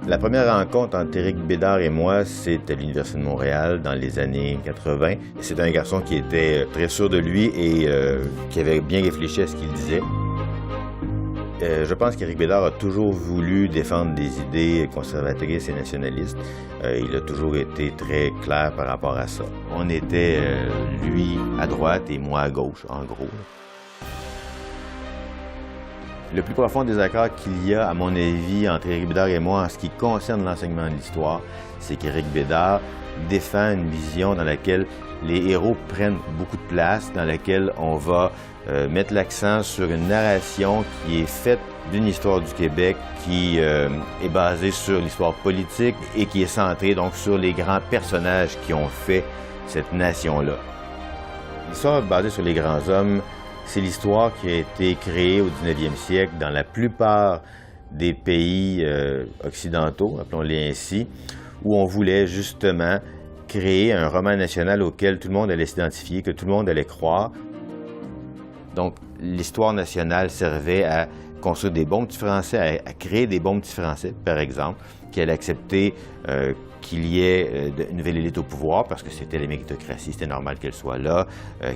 La première rencontre entre Éric Bédard et moi, c'était à l'Université de Montréal dans les années 80. C'est un garçon qui était très sûr de lui et qui avait bien réfléchi à ce qu'il disait. Je pense qu'Éric Bédard a toujours voulu défendre des idées conservatrices et nationalistes. Il a toujours été très clair par rapport à ça. On était, lui, à droite et moi à gauche, en gros. Le plus profond désaccord qu'il y a, à mon avis, entre Éric Bédard et moi en ce qui concerne l'enseignement de l'histoire, c'est qu'Éric Bédard défend une vision dans laquelle les héros prennent beaucoup de place, dans laquelle on va mettre l'accent sur une narration qui est faite d'une histoire du Québec qui est basée sur l'histoire politique et qui est centrée donc sur les grands personnages qui ont fait cette nation-là. L'histoire basée sur les grands hommes, c'est l'histoire qui a été créée au 19e siècle dans la plupart des pays occidentaux, appelons-les ainsi, où on voulait justement créer un roman national auquel tout le monde allait s'identifier, que tout le monde allait croire. Donc, l'histoire nationale servait à construire des bons petits Français, à créer des bons petits Français, par exemple, qui allaient accepter qu'il y ait une nouvelle élite au pouvoir, parce que c'était la méritocratie, c'était normal qu'elle soit là,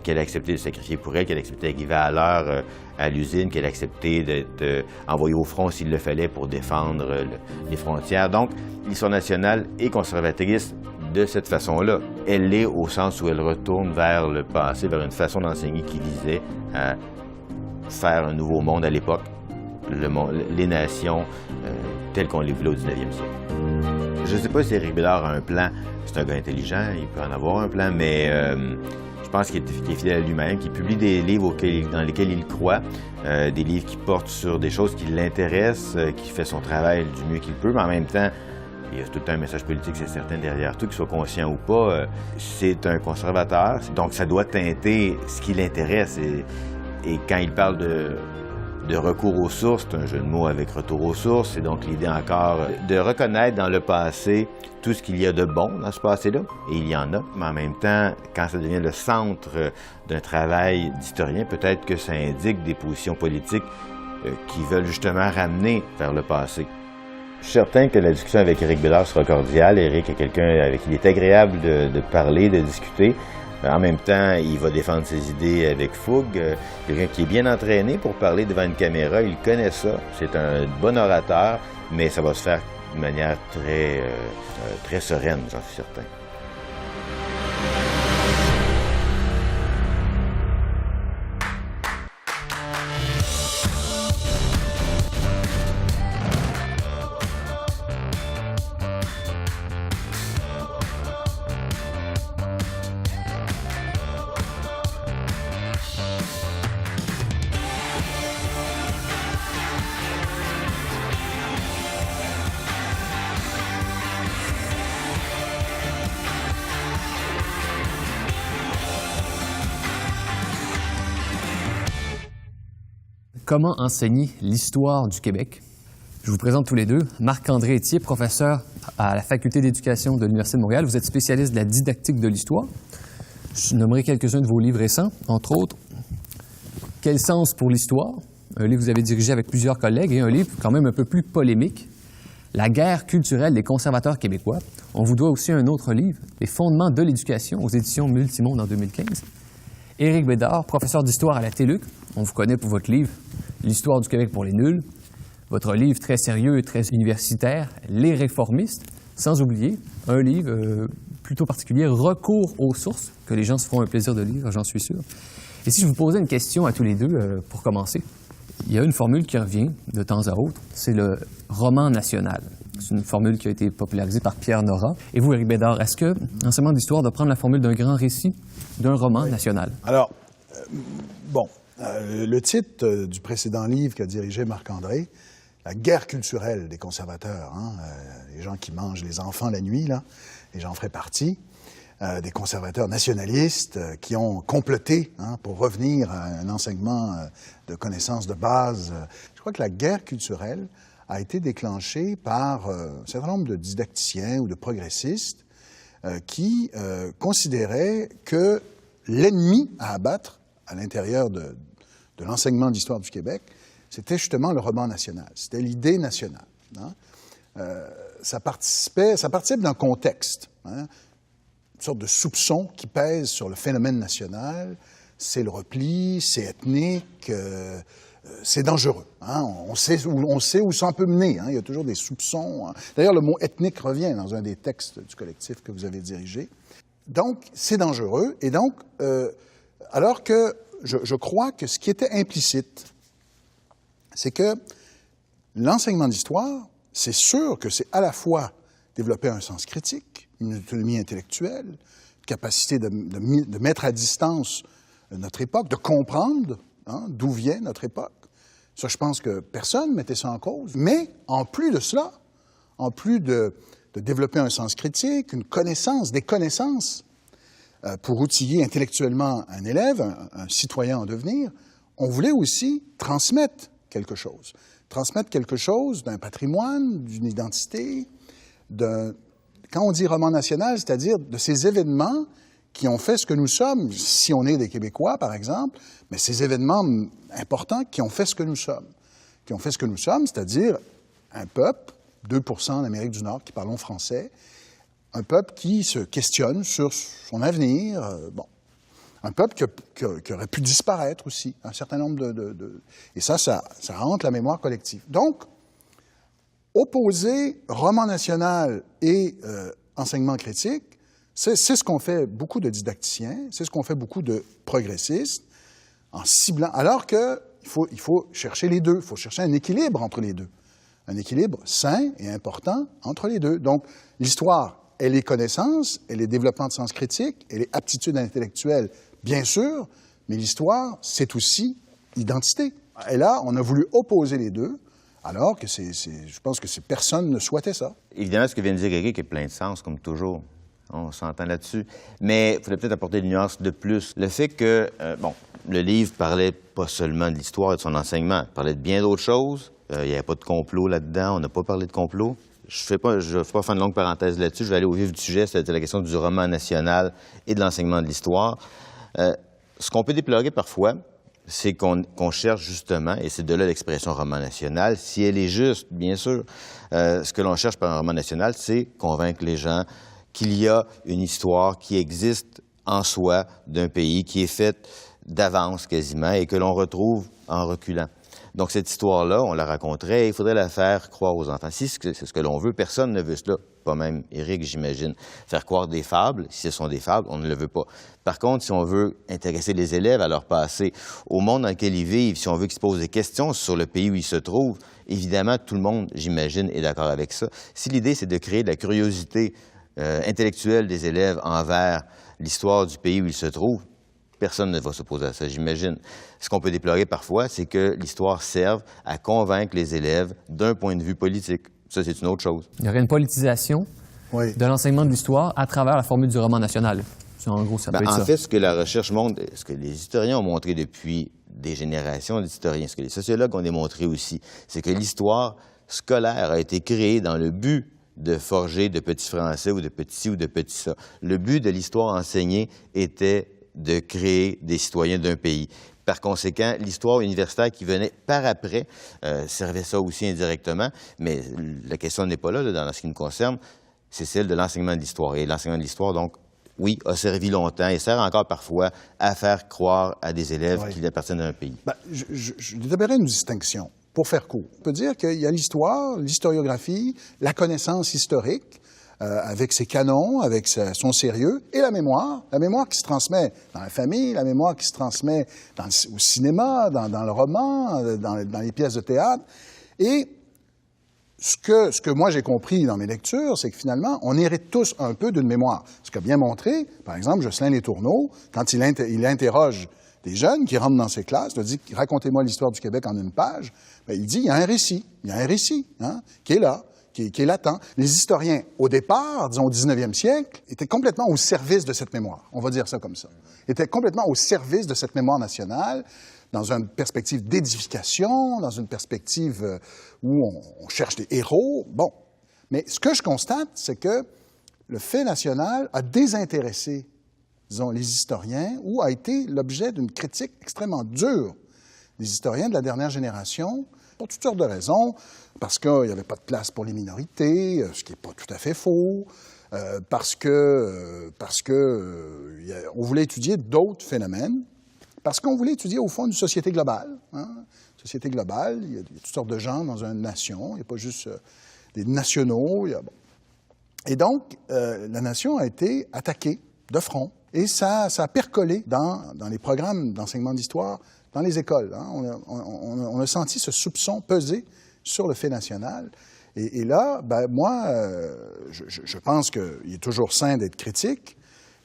qu'elle ait accepté de se sacrifier pour elle, qu'elle ait accepté d'arriver à l'heure à l'usine, qu'elle ait accepté d'être envoyée au front s'il le fallait pour défendre les frontières. Donc, l'histoire nationale est conservatrice de cette façon-là. Elle l'est au sens où elle retourne vers le passé, vers une façon d'enseigner qui visait à faire un nouveau monde à l'époque, les nations telles qu'on les voulait au 19e siècle. Je ne sais pas si Éric Bédard a un plan. C'est un gars intelligent, il peut en avoir un plan, mais je pense qu'il est fidèle à lui-même, qu'il publie des livres dans lesquels il croit, des livres qui portent sur des choses qui l'intéressent, qui fait son travail du mieux qu'il peut, mais en même temps, il y a tout le temps un message politique, c'est certain, derrière tout, qu'il soit conscient ou pas. C'est un conservateur, donc ça doit teinter ce qui l'intéresse. Et quand il parle de recours aux sources, c'est un jeu de mots avec retour aux sources, c'est donc l'idée encore de reconnaître dans le passé tout ce qu'il y a de bon dans ce passé-là, et il y en a, mais en même temps, quand ça devient le centre d'un travail d'historien, peut-être que ça indique des positions politiques qui veulent justement ramener vers le passé. Je suis certain que la discussion avec Éric Bédard sera cordiale. Éric est quelqu'un avec qui il est agréable de parler, de discuter. En même temps, il va défendre ses idées avec fougue. Quelqu'un qui est bien entraîné pour parler devant une caméra, il connaît ça. C'est un bon orateur, mais ça va se faire de manière très sereine, j'en suis certain. Comment enseigner l'histoire du Québec? Je vous présente tous les deux. Marc-André Etier, professeur à la Faculté d'éducation de l'Université de Montréal. Vous êtes spécialiste de la didactique de l'histoire. Je nommerai quelques-uns de vos livres récents, entre autres « Quel sens pour l'histoire ?» un livre que vous avez dirigé avec plusieurs collègues, et un livre quand même un peu plus polémique, « La guerre culturelle des conservateurs québécois ». On vous doit aussi un autre livre, « Les fondements de l'éducation » aux éditions Multimonde en 2015. Éric Bédard, professeur d'histoire à la TÉLUQ. On vous connaît pour votre livre « L'histoire du Québec pour les nuls ». Votre livre très sérieux et très universitaire, « Les réformistes », sans oublier un livre plutôt particulier, « Recours aux sources », que les gens se feront un plaisir de lire, j'en suis sûr. Et si je vous posais une question à tous les deux, pour commencer, il y a une formule qui revient de temps à autre, c'est le roman national. C'est une formule qui a été popularisée par Pierre Nora. Et vous, Éric Bédard, est-ce que l'enseignement d'histoire doit prendre la formule d'un grand récit, d'un roman national? Alors, le titre du précédent livre qu'a dirigé Marc-André, « La guerre culturelle des conservateurs », les gens qui mangent les enfants la nuit, là, et j'en ferai partie, des conservateurs nationalistes qui ont comploté pour revenir à un enseignement de connaissances de base. Je crois que la guerre culturelle a été déclenchée par un certain nombre de didacticiens ou de progressistes qui considéraient que l'ennemi à abattre à l'intérieur de l'enseignement d'histoire du Québec, c'était justement le roman national, c'était l'idée nationale. ça participe d'un contexte, hein, une sorte de soupçon qui pèse sur le phénomène national. C'est le repli, c'est ethnique, c'est dangereux. Hein. On sait où ça peut mener. Hein. Il y a toujours des soupçons. Hein. D'ailleurs, le mot ethnique revient dans un des textes du collectif que vous avez dirigé. Donc, c'est dangereux. Et donc, alors que je crois que ce qui était implicite, c'est que l'enseignement d'histoire, c'est sûr que c'est à la fois développer un sens critique, une autonomie intellectuelle, capacité de mettre à distance notre époque, de comprendre hein, d'où vient notre époque. Ça, je pense que personne ne mettait ça en cause. Mais en plus de cela, en plus de développer un sens critique, une connaissance, des connaissances pour outiller intellectuellement un élève, un citoyen en devenir, on voulait aussi transmettre quelque chose. Transmettre quelque chose d'un patrimoine, d'une identité, quand on dit roman national, c'est-à-dire de ces événements qui ont fait ce que nous sommes, si on est des Québécois, par exemple, mais ces événements importants qui ont fait ce que nous sommes. Qui ont fait ce que nous sommes, c'est-à-dire un peuple, 2% en Amérique du Nord qui parlons français, un peuple qui se questionne sur son avenir, bon. Un peuple qui aurait pu disparaître aussi, un certain nombre Et ça hante la mémoire collective. Donc, opposer roman national et enseignement critique, c'est ce qu'ont fait beaucoup de didacticiens, c'est ce qu'ont fait beaucoup de progressistes, en ciblant, alors qu'il faut chercher les deux, il faut chercher un équilibre entre les deux, un équilibre sain et important entre les deux. Donc, l'histoire, elle est connaissance, elle est développement de sens critique, elle est aptitude intellectuelle, bien sûr, mais l'histoire, c'est aussi identité. Et là, on a voulu opposer les deux, alors que je pense que personne ne souhaitait ça. Évidemment, ce que vient de dire Éric est plein de sens, comme toujours. On s'entend là-dessus. Mais il faudrait peut-être apporter une nuance de plus. Le fait que, le livre parlait pas seulement de l'histoire et de son enseignement, il parlait de bien d'autres choses. Il n'y avait pas de complot là-dedans, on n'a pas parlé de complot. Je ne vais pas faire une longue parenthèse là-dessus, je vais aller au vif du sujet, c'est-à-dire la question du roman national et de l'enseignement de l'histoire. Ce qu'on peut déplorer parfois, c'est qu'on cherche justement, et c'est de là l'expression roman national, si elle est juste, bien sûr, ce que l'on cherche par un roman national, c'est convaincre les gens qu'il y a une histoire qui existe en soi d'un pays qui est faite d'avance quasiment et que l'on retrouve en reculant. Donc, cette histoire-là, on la raconterait et il faudrait la faire croire aux enfants. Si c'est ce que l'on veut, personne ne veut cela. Pas même Éric, j'imagine. Faire croire des fables, si ce sont des fables, on ne le veut pas. Par contre, si on veut intéresser les élèves à leur passé, au monde dans lequel ils vivent, si on veut qu'ils se posent des questions sur le pays où ils se trouvent, évidemment, tout le monde, j'imagine, est d'accord avec ça. Si l'idée, c'est de créer de la curiosité intellectuelle des élèves envers l'histoire du pays où ils se trouvent, personne ne va s'opposer à ça, j'imagine. Ce qu'on peut déplorer parfois, c'est que l'histoire serve à convaincre les élèves d'un point de vue politique. Ça, c'est une autre chose. Il y aurait une politisation de l'enseignement de l'histoire à travers la formule du roman national. En gros, ça peut être ça. En fait, ce que la recherche montre, ce que les historiens ont montré depuis des générations d'historiens, ce que les sociologues ont démontré aussi, c'est que l'histoire scolaire a été créée dans le but de forger de petits Français ou de petits ci ou de petits ça. Le but de l'histoire enseignée était de créer des citoyens d'un pays. Par conséquent, l'histoire universitaire qui venait par après servait ça aussi indirectement, mais la question n'est pas là, dans ce qui nous concerne, c'est celle de l'enseignement de l'histoire. Et l'enseignement de l'histoire, donc, oui, a servi longtemps et sert encore parfois à faire croire à des élèves qu'ils appartiennent à un pays. Je détaillerai une distinction, pour faire court. On peut dire qu'il y a l'histoire, l'historiographie, la connaissance historique, avec ses canons, avec son sérieux, et la mémoire qui se transmet dans la famille, la mémoire qui se transmet au cinéma, dans le roman, dans les pièces de théâtre. Et ce que moi j'ai compris dans mes lectures, c'est que finalement, on hérite tous un peu d'une mémoire. Ce qu'a bien montré, par exemple, Jocelyn Les Tourneaux, quand il interroge des jeunes qui rentrent dans ses classes, il dit « Racontez-moi l'histoire du Québec en une page », il dit « Il y a un récit qui est là. Qui est latent. Les historiens, au départ, disons au 19e siècle, étaient complètement au service de cette mémoire. On va dire ça comme ça. Étaient complètement au service de cette mémoire nationale, dans une perspective d'édification, dans une perspective où on cherche des héros. Bon. Mais ce que je constate, c'est que le fait national a désintéressé, disons, les historiens, ou a été l'objet d'une critique extrêmement dure des historiens de la dernière génération, pour toutes sortes de raisons, parce qu'il n'y avait pas de place pour les minorités, ce qui n'est pas tout à fait faux, parce que on voulait étudier d'autres phénomènes, parce qu'on voulait étudier, au fond, une société globale. Société globale, il y a toutes sortes de gens dans une nation, il n'y a pas juste des nationaux. Et donc, la nation a été attaquée de front. Et ça a percolé dans les programmes d'enseignement d'histoire, dans les écoles. On a senti ce soupçon peser sur le fait national. Et là, moi, je pense qu'il est toujours sain d'être critique,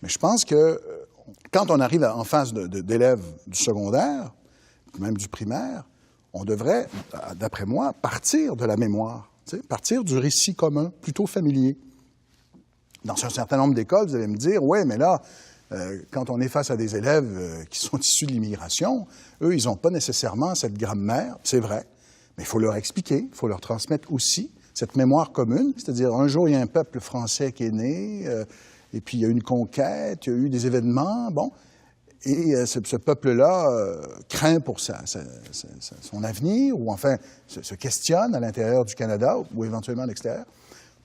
mais je pense que quand on arrive en face d'élèves du secondaire, même du primaire, on devrait, d'après moi, partir de la mémoire, partir du récit commun, plutôt familier. Dans un certain nombre d'écoles, vous allez me dire, oui, mais là, quand on est face à des élèves qui sont issus de l'immigration, eux, ils n'ont pas nécessairement cette grammaire, c'est vrai, mais il faut leur expliquer, il faut leur transmettre aussi cette mémoire commune, c'est-à-dire un jour, il y a un peuple français qui est né, et puis il y a eu une conquête, il y a eu des événements, bon, et ce peuple-là craint pour son avenir, ou enfin se questionne à l'intérieur du Canada, ou éventuellement à l'extérieur.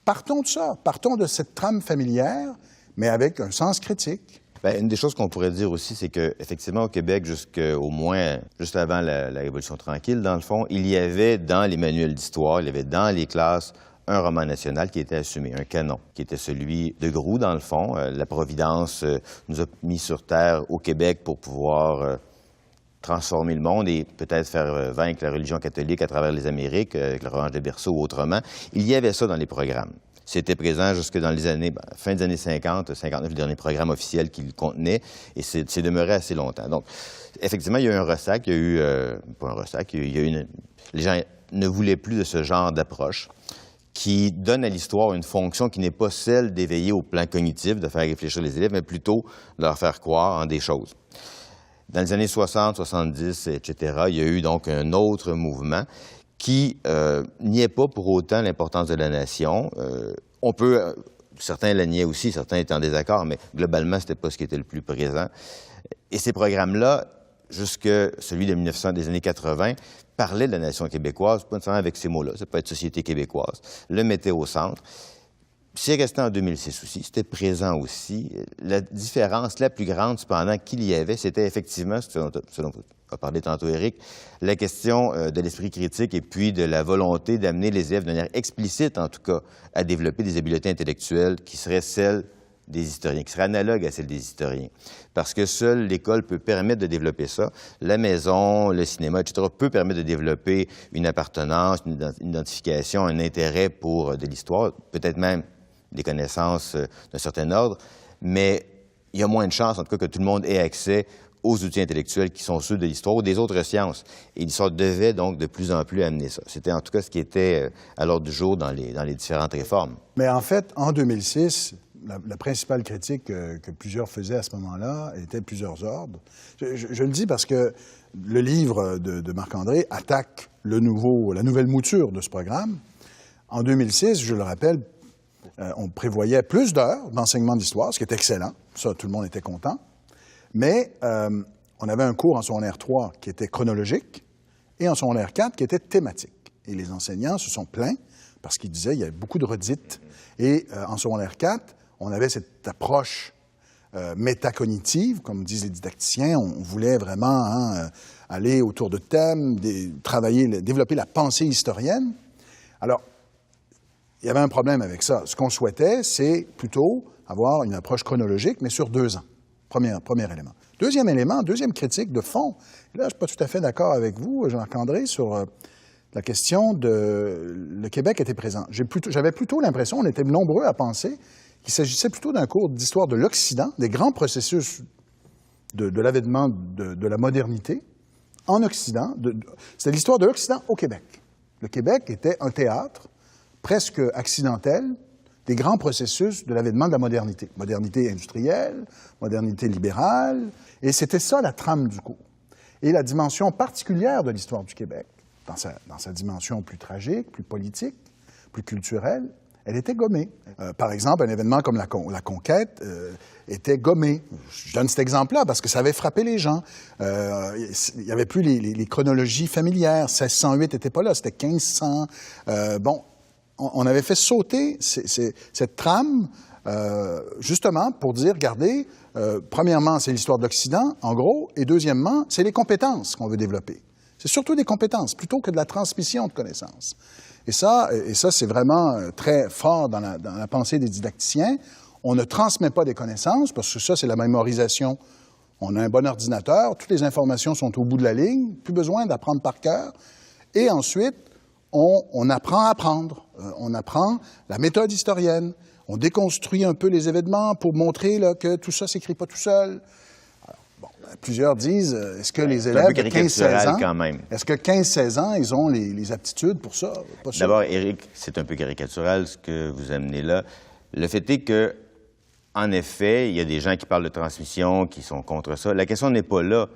Partons de ça, partons de cette trame familière, mais avec un sens critique. Bien, une des choses qu'on pourrait dire aussi, c'est qu'effectivement, au Québec, juste avant la Révolution tranquille, dans le fond, il y avait dans les manuels d'histoire, il y avait dans les classes un roman national qui était assumé, un canon, qui était celui de Groulx, dans le fond. La Providence nous a mis sur terre au Québec pour pouvoir transformer le monde et peut-être faire vaincre la religion catholique à travers les Amériques, avec la revanche des berceaux ou autrement. Il y avait ça dans les programmes. C'était présent jusque dans les années, fin des années 50, 59, le dernier programme officiel qui le contenait, et c'est demeuré assez longtemps. Donc, effectivement, il y a eu un ressac, il y a eu, pas un ressac, les gens ne voulaient plus de ce genre d'approche qui donne à l'histoire une fonction qui n'est pas celle d'éveiller au plan cognitif, de faire réfléchir les élèves, mais plutôt de leur faire croire en des choses. Dans les années 60, 70, etc., il y a eu donc un autre mouvement qui niait pas pour autant l'importance de la nation. Certains la niaient aussi, certains étaient en désaccord, mais globalement, c'était pas ce qui était le plus présent. Et ces programmes-là, jusque celui de 1900, des années 80, parlaient de la nation québécoise, pas nécessairement avec ces mots-là, ça peut être société québécoise, le mettait au centre. C'est resté en 2006 aussi, c'était présent aussi. La différence la plus grande, cependant, qu'il y avait, c'était effectivement, ce dont a parlé tantôt Éric, la question de l'esprit critique et puis de la volonté d'amener les élèves de manière explicite, en tout cas, à développer des habiletés intellectuelles qui seraient celles des historiens, qui seraient analogues à celles des historiens. Parce que seule l'école peut permettre de développer ça. La maison, le cinéma, etc., peut permettre de développer une appartenance, une identification, un intérêt pour de l'histoire, peut-être même des connaissances d'un certain ordre, mais il y a moins de chances, en tout cas, que tout le monde ait accès aux outils intellectuels qui sont ceux de l'histoire ou des autres sciences. Et l'histoire devait donc de plus en plus amener ça. C'était en tout cas ce qui était à l'ordre du jour dans les différentes réformes. Mais en fait, en 2006, la principale critique que plusieurs faisaient à ce moment-là était plusieurs ordres. Je le dis parce que le livre de Marc-André attaque la nouvelle mouture de ce programme. En 2006, je le rappelle, on prévoyait plus d'heures d'enseignement d'histoire, ce qui est excellent. Ça, tout le monde était content. Mais on avait un cours en secondaire 3 qui était chronologique et en secondaire 4 qui était thématique. Et les enseignants se sont plaints parce qu'ils disaient qu'il y avait beaucoup de redites. Et en secondaire 4, on avait cette approche métacognitive, comme disent les didacticiens. On voulait vraiment aller autour de thèmes, développer la pensée historienne. Alors, il y avait un problème avec ça. Ce qu'on souhaitait, c'est plutôt avoir une approche chronologique, mais sur 2 ans. Premier élément. Deuxième élément, deuxième critique de fond. Là, je ne suis pas tout à fait d'accord avec vous, Jean-Marc-André, sur la question de... Le Québec était présent. J'avais plutôt l'impression, on était nombreux à penser, qu'il s'agissait plutôt d'un cours d'histoire de l'Occident, des grands processus de l'avènement de la modernité en Occident. C'était l'histoire de l'Occident au Québec. Le Québec était un théâtre presque accidentel des grands processus de l'avènement de la modernité. Modernité industrielle, modernité libérale, et c'était ça la trame du cours. Et la dimension particulière de l'histoire du Québec, dans sa dimension plus tragique, plus politique, plus culturelle, elle était gommée. Par exemple, un événement comme la Conquête était gommé. Je donne cet exemple-là parce que ça avait frappé les gens. Il n'y avait plus les chronologies familières. 1608 n'était pas là, c'était 1500. On avait fait sauter cette trame justement pour dire, regardez, premièrement, c'est l'histoire de l'Occident, en gros, et deuxièmement, c'est les compétences qu'on veut développer. C'est surtout des compétences, plutôt que de la transmission de connaissances. Et ça c'est vraiment très fort dans la pensée des didacticiens. On ne transmet pas des connaissances, parce que ça, c'est la mémorisation. On a un bon ordinateur, toutes les informations sont au bout de la ligne, plus besoin d'apprendre par cœur. Et ensuite, on apprend à apprendre. On apprend la méthode historienne. On déconstruit un peu les événements pour montrer là, que tout ça ne s'écrit pas tout seul. Plusieurs disent, est-ce que les élèves de 15-16 ans, quand même. Est-ce que 15-16 ans, ils ont les aptitudes pour ça? D'abord, Éric, c'est un peu caricatural ce que vous amenez là. Le fait est que, en effet, il y a des gens qui parlent de transmission, qui sont contre ça. La question n'est pas là.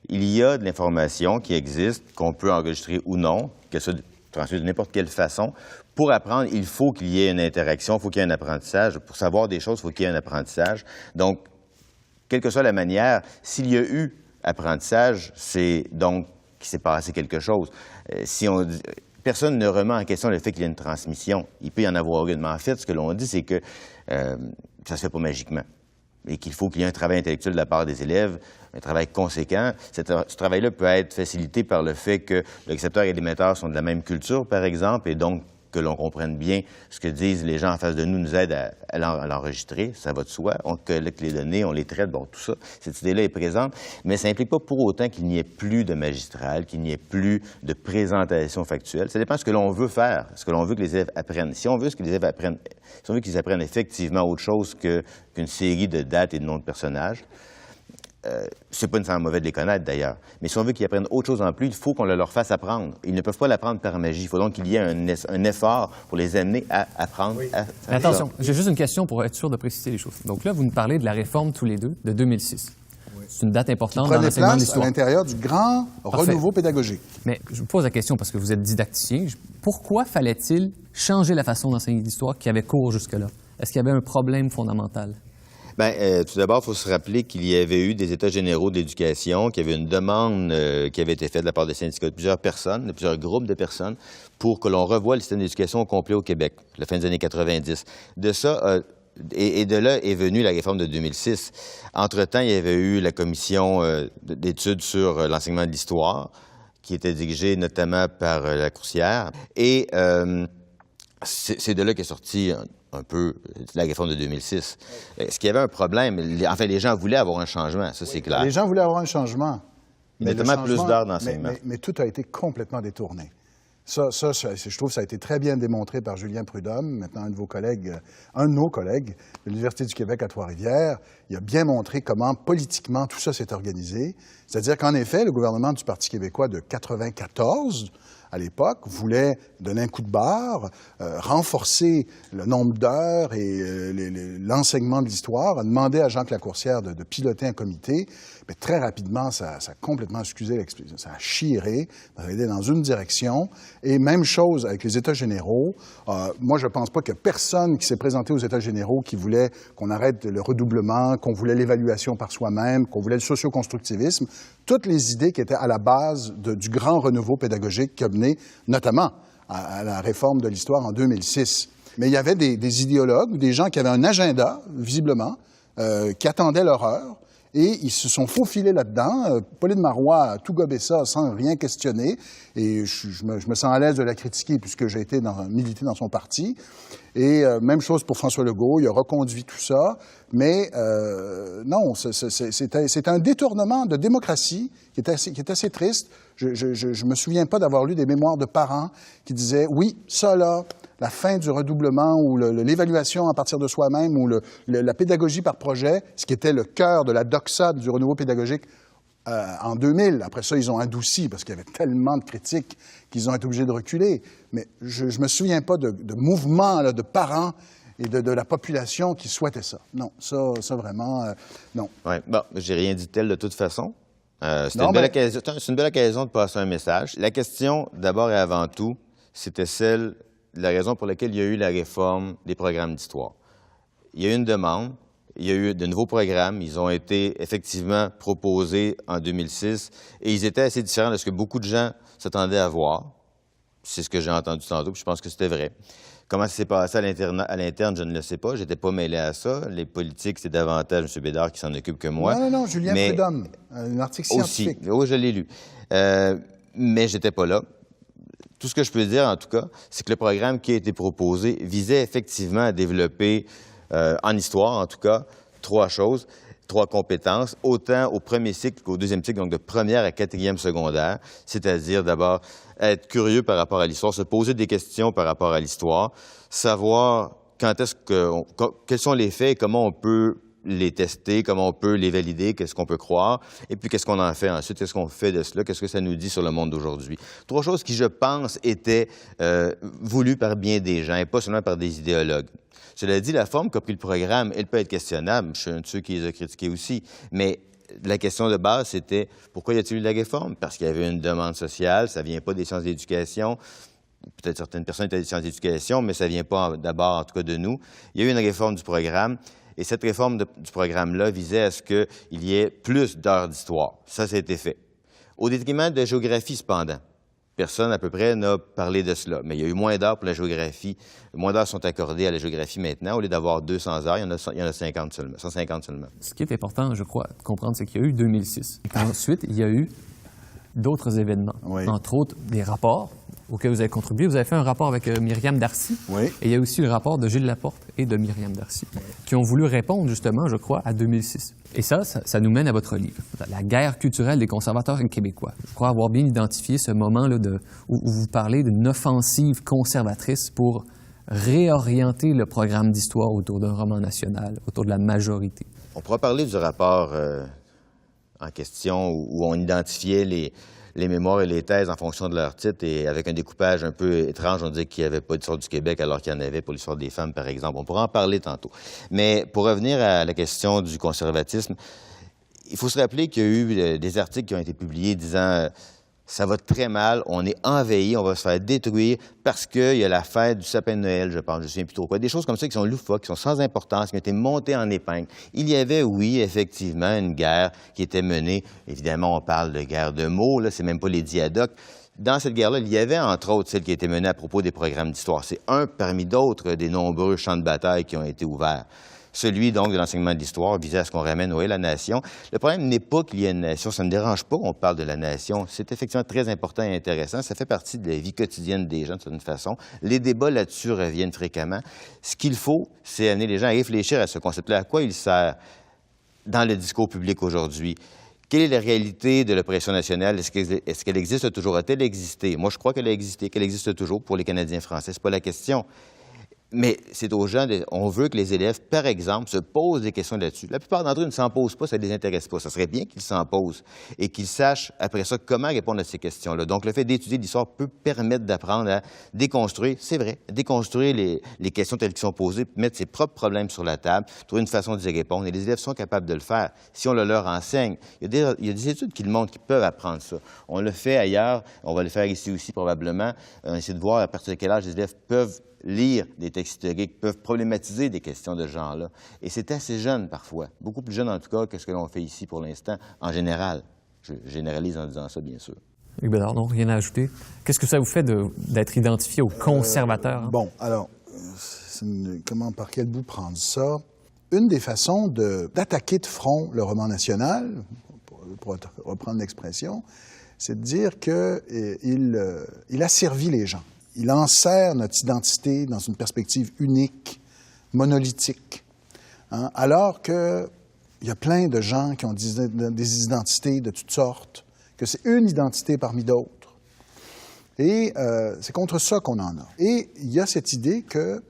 Il y a de l'information qui existe, qu'on peut enregistrer ou non, qu'elle soit transmise de n'importe quelle façon. Pour apprendre, il faut qu'il y ait une interaction, il faut qu'il y ait un apprentissage. Pour savoir des choses, il faut qu'il y ait un apprentissage. Donc, quelle que soit la manière, s'il y a eu apprentissage, c'est donc qu'il s'est passé quelque chose. Personne ne remet en question le fait qu'il y ait une transmission. Il peut y en avoir une. Mais en fait, ce que l'on dit, c'est que ça ne se fait pas magiquement. Et qu'il faut qu'il y ait un travail intellectuel de la part des élèves, un travail conséquent. Ce travail-là peut être facilité par le fait que le récepteur et l'émetteur sont de la même culture, par exemple, et donc que l'on comprenne bien ce que disent les gens en face de nous aident à l'enregistrer, ça va de soi. On collecte les données, on les traite, bon, tout ça. Cette idée-là est présente, mais ça n'implique pas pour autant qu'il n'y ait plus de magistral, qu'il n'y ait plus de présentation factuelle. Ça dépend de ce que l'on veut faire, ce que l'on veut que les élèves apprennent. Si on veut que les élèves apprennent, si on veut qu'ils apprennent effectivement autre chose qu'une série de dates et de noms de personnages, c'est pas nécessairement mauvais de les connaître, d'ailleurs. Mais si on veut qu'ils apprennent autre chose en plus, il faut qu'on le leur fasse apprendre. Ils ne peuvent pas l'apprendre par magie. Il faut donc qu'il y ait un effort pour les amener à apprendre. Oui. Mais attention, j'ai juste une question pour être sûr de préciser les choses. Donc là, vous nous parlez de la réforme tous les deux de 2006. Oui. C'est une date importante dans l'enseignement de l'histoire. À l'intérieur du grand renouveau pédagogique. Mais je vous pose la question parce que vous êtes didacticien. Pourquoi fallait-il changer la façon d'enseigner l'histoire qui avait cours jusque-là? Est-ce qu'il y avait un problème fondamental? Bien, tout d'abord, il faut se rappeler qu'il y avait eu des États généraux d'éducation, qu'il y avait une demande qui avait été faite de la part des syndicats de plusieurs personnes, de plusieurs groupes de personnes, pour que l'on revoie le système d'éducation au complet au Québec, la fin des années 90. De ça, et de là est venue la réforme de 2006. Entre-temps, il y avait eu la commission d'études sur l'enseignement de l'histoire, qui était dirigée notamment par la Coursière. Et c'est de là qu'est sorti un peu la réforme de 2006. Est-ce qu'il y avait un problème? Enfin, les gens voulaient avoir un changement, ça c'est clair. Les gens voulaient avoir un changement. Notamment plus d'heures d'enseignement. Mais tout a été complètement détourné. Ça, je trouve que ça a été très bien démontré par Julien Prudhomme, maintenant un de nos collègues de l'Université du Québec à Trois-Rivières. Il a bien montré comment, politiquement, tout ça s'est organisé. C'est-à-dire qu'en effet, le gouvernement du Parti québécois de 1994, à l'époque, voulait donner un coup de barre, renforcer le nombre d'heures et l'enseignement de l'histoire, a demandé à Jean Lacourcière de piloter un comité. Mais très rapidement, ça a complètement, excusez l'expression, ça a chiré, ça a été dans une direction. Et même chose avec les États généraux. Moi, je ne pense pas qu'il y a personne qui s'est présenté aux États généraux qui voulait qu'on arrête le redoublement, qu'on voulait l'évaluation par soi-même, qu'on voulait le socio-constructivisme. Toutes les idées qui étaient à la base du grand renouveau pédagogique qui a mené notamment à la réforme de l'histoire en 2006. Mais il y avait des idéologues, des gens qui avaient un agenda, visiblement, qui attendaient leur heure, et ils se sont faufilés là-dedans. Pauline Marois a tout gobé ça sans rien questionner, et je me sens à l'aise de la critiquer puisque j'ai été milité dans son parti. Et même chose pour François Legault, il a reconduit tout ça, mais non, c'est un détournement de démocratie qui est assez triste. Je me souviens pas d'avoir lu des mémoires de parents qui disaient « oui, ça là, la fin du redoublement ou l'évaluation à partir de soi-même ou la pédagogie par projet, ce qui était le cœur de la doxa du renouveau pédagogique en 2000. Après ça, ils ont adouci parce qu'il y avait tellement de critiques qu'ils ont été obligés de reculer. Mais je me souviens pas de mouvements là, de parents et de la population qui souhaitait ça. Non, ça vraiment, non. Oui, bon, j'ai rien dit tel de toute façon. C'est une belle occasion de passer un message. La question, d'abord et avant tout, c'était celle la raison pour laquelle il y a eu la réforme des programmes d'histoire. Il y a eu une demande, il y a eu de nouveaux programmes, ils ont été effectivement proposés en 2006 et ils étaient assez différents de ce que beaucoup de gens s'attendaient à voir. C'est ce que j'ai entendu tantôt, puis je pense que c'était vrai. Comment ça s'est passé à l'interne, je ne le sais pas. Je n'étais pas mêlé à ça. Les politiques, c'est davantage M. Bédard qui s'en occupe que moi. Non, Julien Prudhomme, un article scientifique. Aussi, oui, je l'ai lu. Mais je n'étais pas là. Tout ce que je peux dire, en tout cas, c'est que le programme qui a été proposé visait effectivement à développer, en histoire en tout cas, 3 choses, 3 compétences, autant au premier cycle qu'au deuxième cycle, donc de première à 4e secondaire, c'est-à-dire d'abord être curieux par rapport à l'histoire, se poser des questions par rapport à l'histoire, savoir quels sont les faits et comment on peut les tester, comment on peut les valider, qu'est-ce qu'on peut croire, et puis qu'est-ce qu'on en fait ensuite, qu'est-ce qu'on fait de cela, qu'est-ce que ça nous dit sur le monde d'aujourd'hui. 3 choses qui, je pense, étaient voulues par bien des gens et pas seulement par des idéologues. Cela dit, la forme qu'a pris le programme, elle peut être questionnable. Je suis un de ceux qui les a critiqués aussi, mais la question de base, c'était pourquoi y a-t-il eu de la réforme? Parce qu'il y avait une demande sociale, ça ne vient pas des sciences d'éducation. Peut-être certaines personnes étaient des sciences d'éducation, mais ça ne vient pas d'abord, en tout cas, de nous. Il y a eu une réforme du programme, et cette réforme du programme-là visait à ce qu'il y ait plus d'heures d'histoire. Ça a été fait. Au détriment de géographie, cependant. Personne, à peu près, n'a parlé de cela. Mais il y a eu moins d'heures pour la géographie. Moins d'heures sont accordées à la géographie maintenant. Au lieu d'avoir 200 heures, il y en a 50 seulement, 150 seulement. Ce qui est important, je crois, de comprendre, c'est qu'il y a eu 2006. Ensuite, il y a eu d'autres événements, entre autres des rapports auxquels vous avez contribué. Vous avez fait un rapport avec Myriam Darcy. Oui. Et il y a aussi le rapport de Gilles Laporte et de Myriam Darcy, qui ont voulu répondre, justement, je crois, à 2006. Et ça nous mène à votre livre, La guerre culturelle des conservateurs québécois. Je crois avoir bien identifié ce moment-là où vous parlez d'une offensive conservatrice pour réorienter le programme d'histoire autour d'un roman national, autour de la majorité. On pourra parler du rapport en question où on identifiait les mémoires et les thèses en fonction de leur titre et avec un découpage un peu étrange, on disait qu'il n'y avait pas d'histoire du Québec alors qu'il y en avait pour l'histoire des femmes, par exemple. On pourra en parler tantôt. Mais pour revenir à la question du conservatisme, il faut se rappeler qu'il y a eu des articles qui ont été publiés disant ça va très mal, on est envahi, on va se faire détruire parce qu'il y a la fête du sapin de Noël, je pense, je ne sais plus trop quoi. Des choses comme ça qui sont loufoques, qui sont sans importance, qui ont été montées en épingle. Il y avait, oui, effectivement, une guerre qui était menée. Évidemment, on parle de guerre de mots, là, c'est même pas les diadoques. Dans cette guerre-là, il y avait, entre autres, celle qui a été menée à propos des programmes d'histoire. C'est un parmi d'autres des nombreux champs de bataille qui ont été ouverts. Celui, donc, de l'enseignement de l'histoire visait à ce qu'on ramène, oui, la nation. Le problème n'est pas qu'il y ait une nation. Ça ne me dérange pas qu'on parle de la nation. C'est effectivement très important et intéressant. Ça fait partie de la vie quotidienne des gens, de toute façon. Les débats là-dessus reviennent fréquemment. Ce qu'il faut, c'est amener les gens à réfléchir à ce concept-là. À quoi il sert dans le discours public aujourd'hui? Quelle est la réalité de l'oppression nationale? Est-ce qu'elle existe toujours? A-t-elle existé? Moi, je crois qu'elle a existé, qu'elle existe toujours pour les Canadiens français. C'est pas la question. Mais c'est aux gens, on veut que les élèves, par exemple, se posent des questions là-dessus. La plupart d'entre eux ne s'en posent pas, ça ne les intéresse pas. Ça serait bien qu'ils s'en posent et qu'ils sachent, après ça, comment répondre à ces questions-là. Donc, le fait d'étudier l'histoire peut permettre d'apprendre à déconstruire, c'est vrai, déconstruire les questions telles qu'elles sont posées, mettre ses propres problèmes sur la table, trouver une façon d'y répondre. Et les élèves sont capables de le faire si on le leur enseigne. Il y a des études qui le montrent, qui peuvent apprendre ça. On le fait ailleurs, on va le faire ici aussi probablement. On essaie de voir à partir de quel âge les élèves peuvent lire des textes historiques, peuvent problématiser des questions de ce genre-là. Et c'est assez jeune parfois, beaucoup plus jeune en tout cas que ce que l'on fait ici pour l'instant, en général. Je généralise en disant ça, bien sûr. Luc Bédard, non, rien à ajouter. Qu'est-ce que ça vous fait d'être identifié aux conservateurs? Bon, alors, par quel bout prendre ça? Une des façons d'attaquer de front le roman national, pour reprendre l'expression, c'est de dire qu'il asservit les gens. Il enserre notre identité dans une perspective unique, monolithique. Hein? Alors qu'il y a plein de gens qui ont des identités de toutes sortes, que c'est une identité parmi d'autres. Et c'est contre ça qu'on en a. Et il y a cette idée que,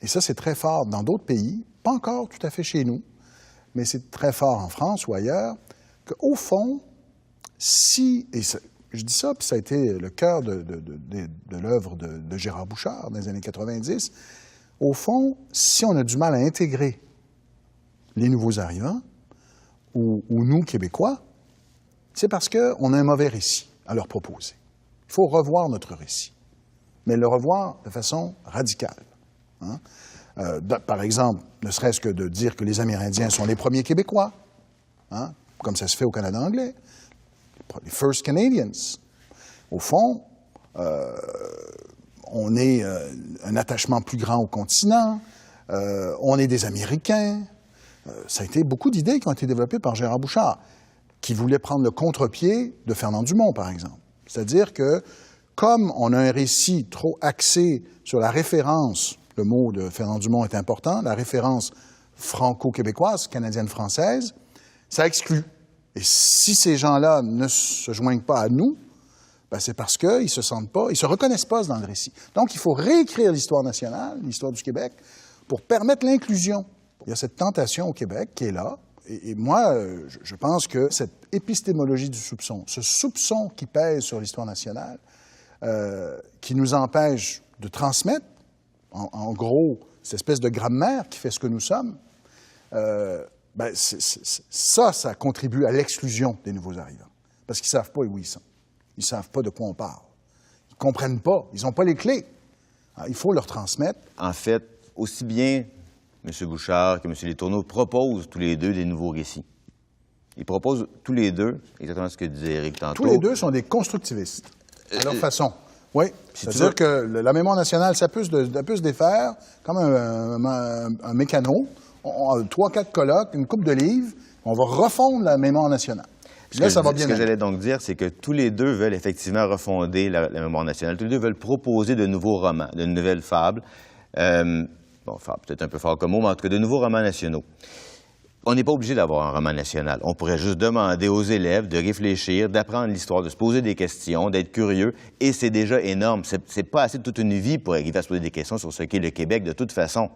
et ça c'est très fort dans d'autres pays, pas encore tout à fait chez nous, mais c'est très fort en France ou ailleurs, qu'au fond, je dis ça, puis ça a été le cœur de l'œuvre de Gérard Bouchard dans les années 90. Au fond, si on a du mal à intégrer les nouveaux arrivants, ou nous, Québécois, c'est parce qu'on a un mauvais récit à leur proposer. Il faut revoir notre récit. mais le revoir de façon radicale. Hein? Par exemple, ne serait-ce que de dire que les Amérindiens sont les premiers Québécois, hein? Comme ça se fait au Canada anglais, les First Canadians. Au fond, on est un attachement plus grand au continent, on est des Américains. Ça a été beaucoup d'idées qui ont été développées par Gérard Bouchard, qui voulait prendre le contre-pied de Fernand Dumont, par exemple. C'est-à-dire que, comme on a un récit trop axé sur la référence, le mot de Fernand Dumont est important, la référence franco-québécoise, canadienne-française, ça exclut. Et si ces gens-là ne se joignent pas à nous, ben c'est parce qu'ils se sentent pas, ils se reconnaissent pas dans le récit. Donc, il faut réécrire l'histoire nationale, l'histoire du Québec, pour permettre l'inclusion. Il y a cette tentation au Québec qui est là. Et moi, je pense que cette épistémologie du soupçon, ce soupçon qui pèse sur l'histoire nationale, qui nous empêche de transmettre, en gros, cette espèce de grammaire qui fait ce que nous sommes, ben ça contribue à l'exclusion des nouveaux arrivants. Parce qu'ils ne savent pas où ils sont. Ils ne savent pas de quoi on parle. Ils ne comprennent pas. Ils n'ont pas les clés. Alors, il faut leur transmettre. En fait, aussi bien M. Bouchard que M. Letourneau proposent tous les deux des nouveaux récits. Ils proposent tous les deux, exactement ce que disait Éric tantôt. Tous les deux sont des constructivistes, à leur façon. Oui, c'est-à-dire que la mémoire nationale, ça peut se défaire comme un mécano. 3-4 colloques, une couple de livres, on va refondre la mémoire nationale. Là, ça va bien. Ce que j'allais donc dire, c'est que tous les deux veulent effectivement refonder la mémoire nationale. Tous les deux veulent proposer de nouveaux romans, de nouvelles fables. Bon, peut-être un peu fort comme mot, mais en tout cas, de nouveaux romans nationaux. On n'est pas obligé d'avoir un roman national. On pourrait juste demander aux élèves de réfléchir, d'apprendre l'histoire, de se poser des questions, d'être curieux, et c'est déjà énorme. C'est pas assez de toute une vie pour arriver à se poser des questions sur ce qu'est le Québec de toute façon.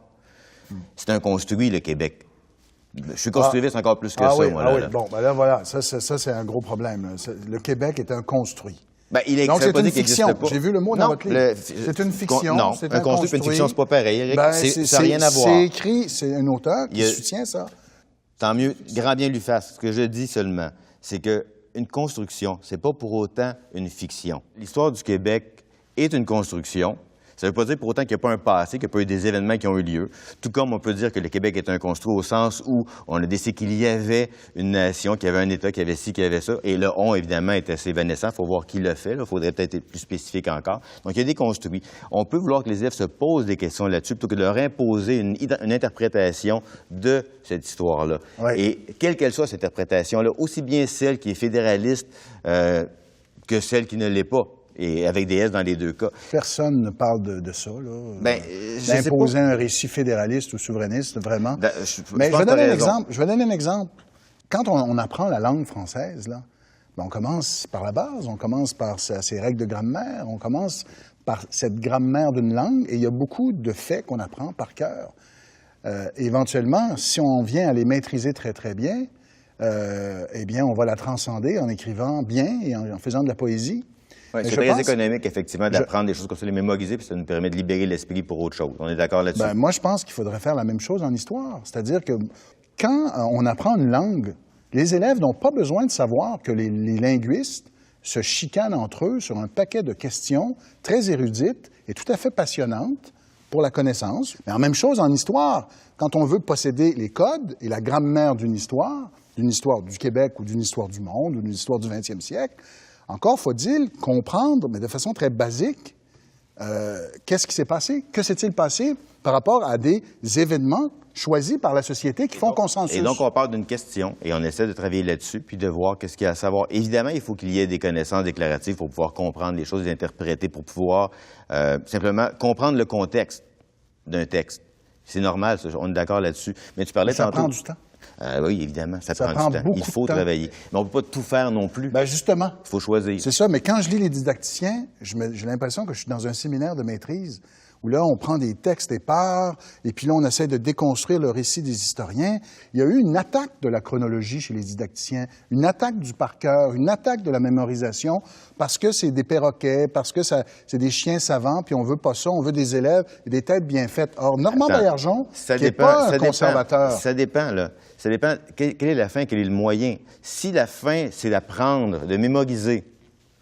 C'est un construit, le Québec. Je suis construiviste encore plus que ça, oui, moi. Là, oui. là. Bon, ben là, voilà, ça c'est un gros problème. Le Québec est un construit. Ben, donc, c'est une fiction. J'ai vu le mot dans votre livre. C'est une fiction. Non, un construit et une fiction, c'est pas pareil, Éric. Ça n'a rien à voir. C'est écrit, c'est un auteur qui soutient ça. Tant mieux, grand bien lui fasse. Ce que je dis seulement, c'est qu'une construction, c'est pas pour autant une fiction. L'histoire du Québec est une construction. Ça ne veut pas dire pour autant qu'il n'y a pas un passé, qu'il n'y a pas eu des événements qui ont eu lieu. Tout comme on peut dire que le Québec est un construit au sens où on a décidé qu'il y avait une nation, qu'il y avait un État, qu'il y avait ci, qu'il y avait ça. Et le « on », évidemment, est assez évanescent. Il faut voir qui le fait. Il faudrait peut-être être plus spécifique encore. Donc, il y a des construits. On peut vouloir que les élèves se posent des questions là-dessus plutôt que de leur imposer une interprétation de cette histoire-là. Oui. Et quelle qu'elle soit, cette interprétation-là, aussi bien celle qui est fédéraliste que celle qui ne l'est pas. Et avec des S dans les deux cas. Personne ne parle de ça, là. D'imposer un récit fédéraliste ou souverainiste, vraiment. Mais je vais donner un exemple. Quand on apprend la langue française, là, ben on commence par la base, on commence par ses règles de grammaire, on commence par cette grammaire d'une langue, et il y a beaucoup de faits qu'on apprend par cœur. Éventuellement, si on vient à les maîtriser très, très bien, eh bien, on va la transcender en écrivant bien et en faisant de la poésie. Oui, c'est très économique, effectivement, d'apprendre des choses comme ça, les mémoriser, puis ça nous permet de libérer l'esprit pour autre chose. On est d'accord là-dessus? Ben, moi, je pense qu'il faudrait faire la même chose en histoire. C'est-à-dire que quand on apprend une langue, les élèves n'ont pas besoin de savoir que les linguistes se chicanent entre eux sur un paquet de questions très érudites et tout à fait passionnantes pour la connaissance. Mais en même chose en histoire, quand on veut posséder les codes et la grammaire d'une histoire du Québec ou d'une histoire du monde ou d'une histoire du 20e siècle, encore faut-il comprendre, mais de façon très basique, qu'est-ce qui s'est passé? Que s'est-il passé par rapport à des événements choisis par la société qui font consensus? Et donc, on part d'une question et on essaie de travailler là-dessus puis de voir qu'est-ce qu'il y a à savoir. Évidemment, il faut qu'il y ait des connaissances déclaratives pour pouvoir comprendre les choses, les interpréter, pour pouvoir simplement comprendre le contexte d'un texte. C'est normal, ça, on est d'accord là-dessus. Mais tu parlais ça tantôt... prend du temps. Oui, évidemment, ça prend du temps. Il faut travailler. Mais on ne peut pas tout faire non plus. Bien, justement. Il faut choisir. C'est ça, mais quand je lis les didacticiens, j'ai l'impression que je suis dans un séminaire de maîtrise où là, on prend des textes épars, et puis là, on essaie de déconstruire le récit des historiens. Il y a eu une attaque de la chronologie chez les didacticiens, une attaque du par cœur, une attaque de la mémorisation, parce que c'est des perroquets, parce que c'est des chiens savants, puis on veut pas ça, on veut des élèves et des têtes bien faites. Or, Normand Baillargeon, qui n'est pas un conservateur... Ça dépend, là. Ça dépend, quelle est la fin, quel est le moyen. Si la fin, c'est d'apprendre, de mémoriser,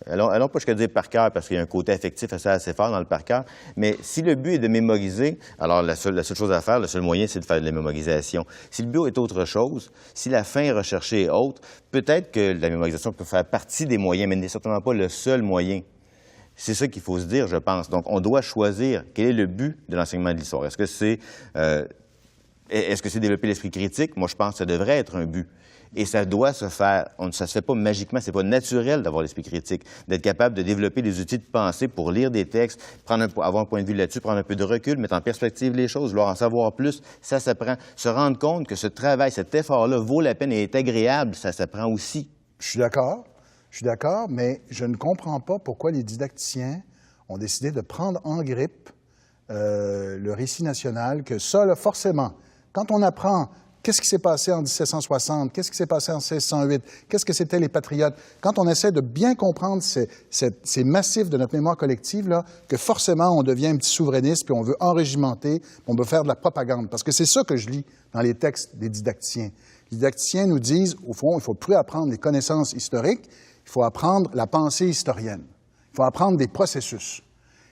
allons pas jusqu'à dire par cœur, parce qu'il y a un côté affectif assez fort dans le par cœur, mais si le but est de mémoriser, alors la seule chose à faire, le seul moyen, c'est de faire de la mémorisation. Si le but est autre chose, si la fin recherchée est autre, peut-être que la mémorisation peut faire partie des moyens, mais n'est certainement pas le seul moyen. C'est ça qu'il faut se dire, je pense. Donc, on doit choisir quel est le but de l'enseignement de l'histoire. Est-ce que c'est développer l'esprit critique? Moi, je pense que ça devrait être un but. Et ça doit se faire. Ça se fait pas magiquement, c'est pas naturel d'avoir l'esprit critique, d'être capable de développer des outils de pensée pour lire des textes, avoir un point de vue là-dessus, prendre un peu de recul, mettre en perspective les choses, vouloir en savoir plus. Ça s'apprend. Se rendre compte que ce travail, cet effort-là vaut la peine et est agréable, ça s'apprend aussi. Je suis d'accord, mais je ne comprends pas pourquoi les didacticiens ont décidé de prendre en grippe le récit national, que ça, là, forcément, quand on apprend qu'est-ce qui s'est passé en 1760, qu'est-ce qui s'est passé en 1608, qu'est-ce que c'était les patriotes, quand on essaie de bien comprendre ces massifs de notre mémoire collective, là, que forcément on devient un petit souverainiste, puis on veut enrégimenter, puis on veut faire de la propagande. Parce que c'est ça que je lis dans les textes des didacticiens. Les didacticiens nous disent, au fond, il ne faut plus apprendre les connaissances historiques, il faut apprendre la pensée historienne. Il faut apprendre des processus.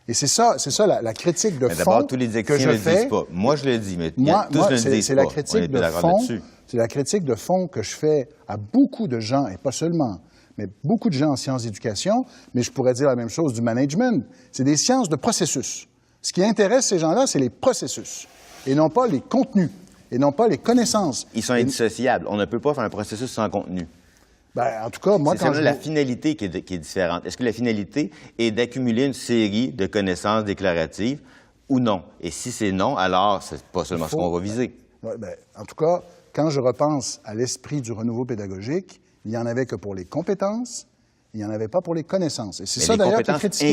Et c'est ça la critique de fond d'abord, tous les didacticiens ne le disent pas. Moi, je le dis, mais tous ne le disent pas. C'est la critique de fond que je fais à beaucoup de gens, et pas seulement, mais beaucoup de gens en sciences d'éducation, mais je pourrais dire la même chose du management. C'est des sciences de processus. Ce qui intéresse ces gens-là, c'est les processus, et non pas les contenus, et non pas les connaissances. Ils sont indissociables. On ne peut pas faire un processus sans contenu. Ben, en tout cas, moi, c'est la finalité qui est différente. Est-ce que la finalité est d'accumuler une série de connaissances déclaratives ou non? Et si c'est non, alors c'est pas seulement ce qu'on va viser. En tout cas, quand je repense à l'esprit du renouveau pédagogique, il n'y en avait que pour les compétences, il n'y en avait pas pour les connaissances. Et c'est ça, d'ailleurs, qui est critiqué.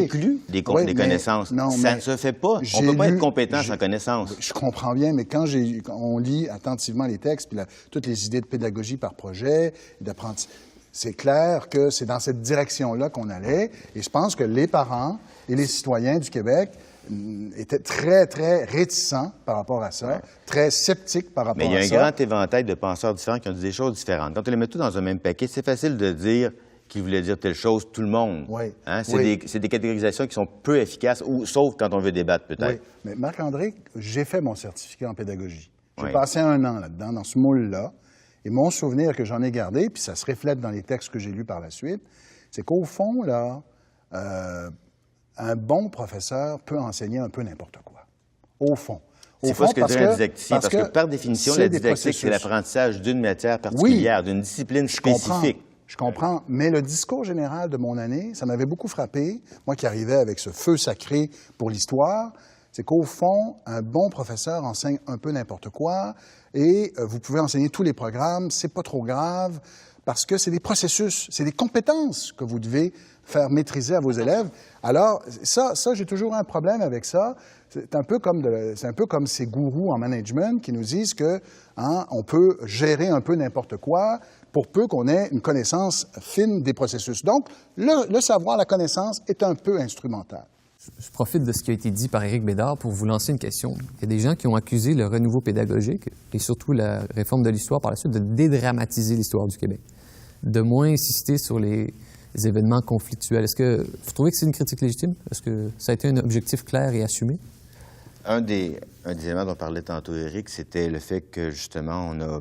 Les compétences incluent des connaissances. Non, ça ne se fait pas. On ne peut pas être compétent sans connaissances. Je comprends bien, mais quand on lit attentivement les textes, puis toutes les idées de pédagogie par projet, d'apprentissage, c'est clair que c'est dans cette direction-là qu'on allait. Et je pense que les parents et les citoyens du Québec étaient très, très réticents par rapport à ça, très sceptiques par rapport à ça. Mais il y a un grand éventail de penseurs différents qui ont dit des choses différentes. Quand on les met tous dans un même paquet, c'est facile de dire qu'il voulait dire telle chose, tout le monde. Oui. Hein? C'est des catégorisations qui sont peu efficaces, sauf quand on veut débattre, peut-être. Oui. Mais Marc-André, j'ai fait mon certificat en pédagogie. J'ai passé 1 an là-dedans, dans ce moule-là. Et mon souvenir que j'en ai gardé, puis ça se reflète dans les textes que j'ai lus par la suite, c'est qu'au fond, là, un bon professeur peut enseigner un peu n'importe quoi. Au fond. C'est pas ce que dit un didacticien, parce que par définition, la didactique, c'est l'apprentissage d'une matière particulière, d'une discipline spécifique. Je comprends, mais le discours général de mon année, ça m'avait beaucoup frappé, moi qui arrivais avec ce feu sacré pour l'histoire, c'est qu'au fond, un bon professeur enseigne un peu n'importe quoi et vous pouvez enseigner tous les programmes, c'est pas trop grave parce que c'est des processus, c'est des compétences que vous devez faire maîtriser à vos élèves. Alors, ça j'ai toujours un problème avec ça. C'est un peu comme ces gourous en management qui nous disent que on peut gérer un peu n'importe quoi pour peu qu'on ait une connaissance fine des processus. Donc, le savoir, la connaissance est un peu instrumental. Je profite de ce qui a été dit par Éric Bédard pour vous lancer une question. Il y a des gens qui ont accusé le renouveau pédagogique et surtout la réforme de l'histoire par la suite de dédramatiser l'histoire du Québec, de moins insister sur les événements conflictuels. Est-ce que vous trouvez que c'est une critique légitime? Est-ce que ça a été un objectif clair et assumé? Un des éléments dont parlait tantôt Éric, c'était le fait que, justement, on a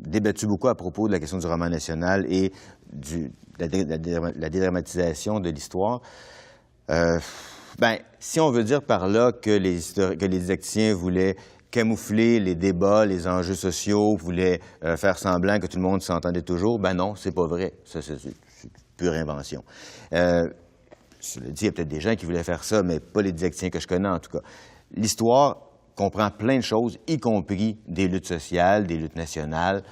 débattu beaucoup à propos de la question du roman national et de la dédramatisation de l'histoire. Si on veut dire par là que les didacticiens voulaient camoufler les débats, les enjeux sociaux, voulaient faire semblant que tout le monde s'entendait toujours, non, c'est pas vrai. Ça, c'est pure invention. Cela dit, il y a peut-être des gens qui voulaient faire ça, mais pas les didacticiens que je connais, en tout cas. L'histoire comprend plein de choses, y compris des luttes sociales, des luttes nationales,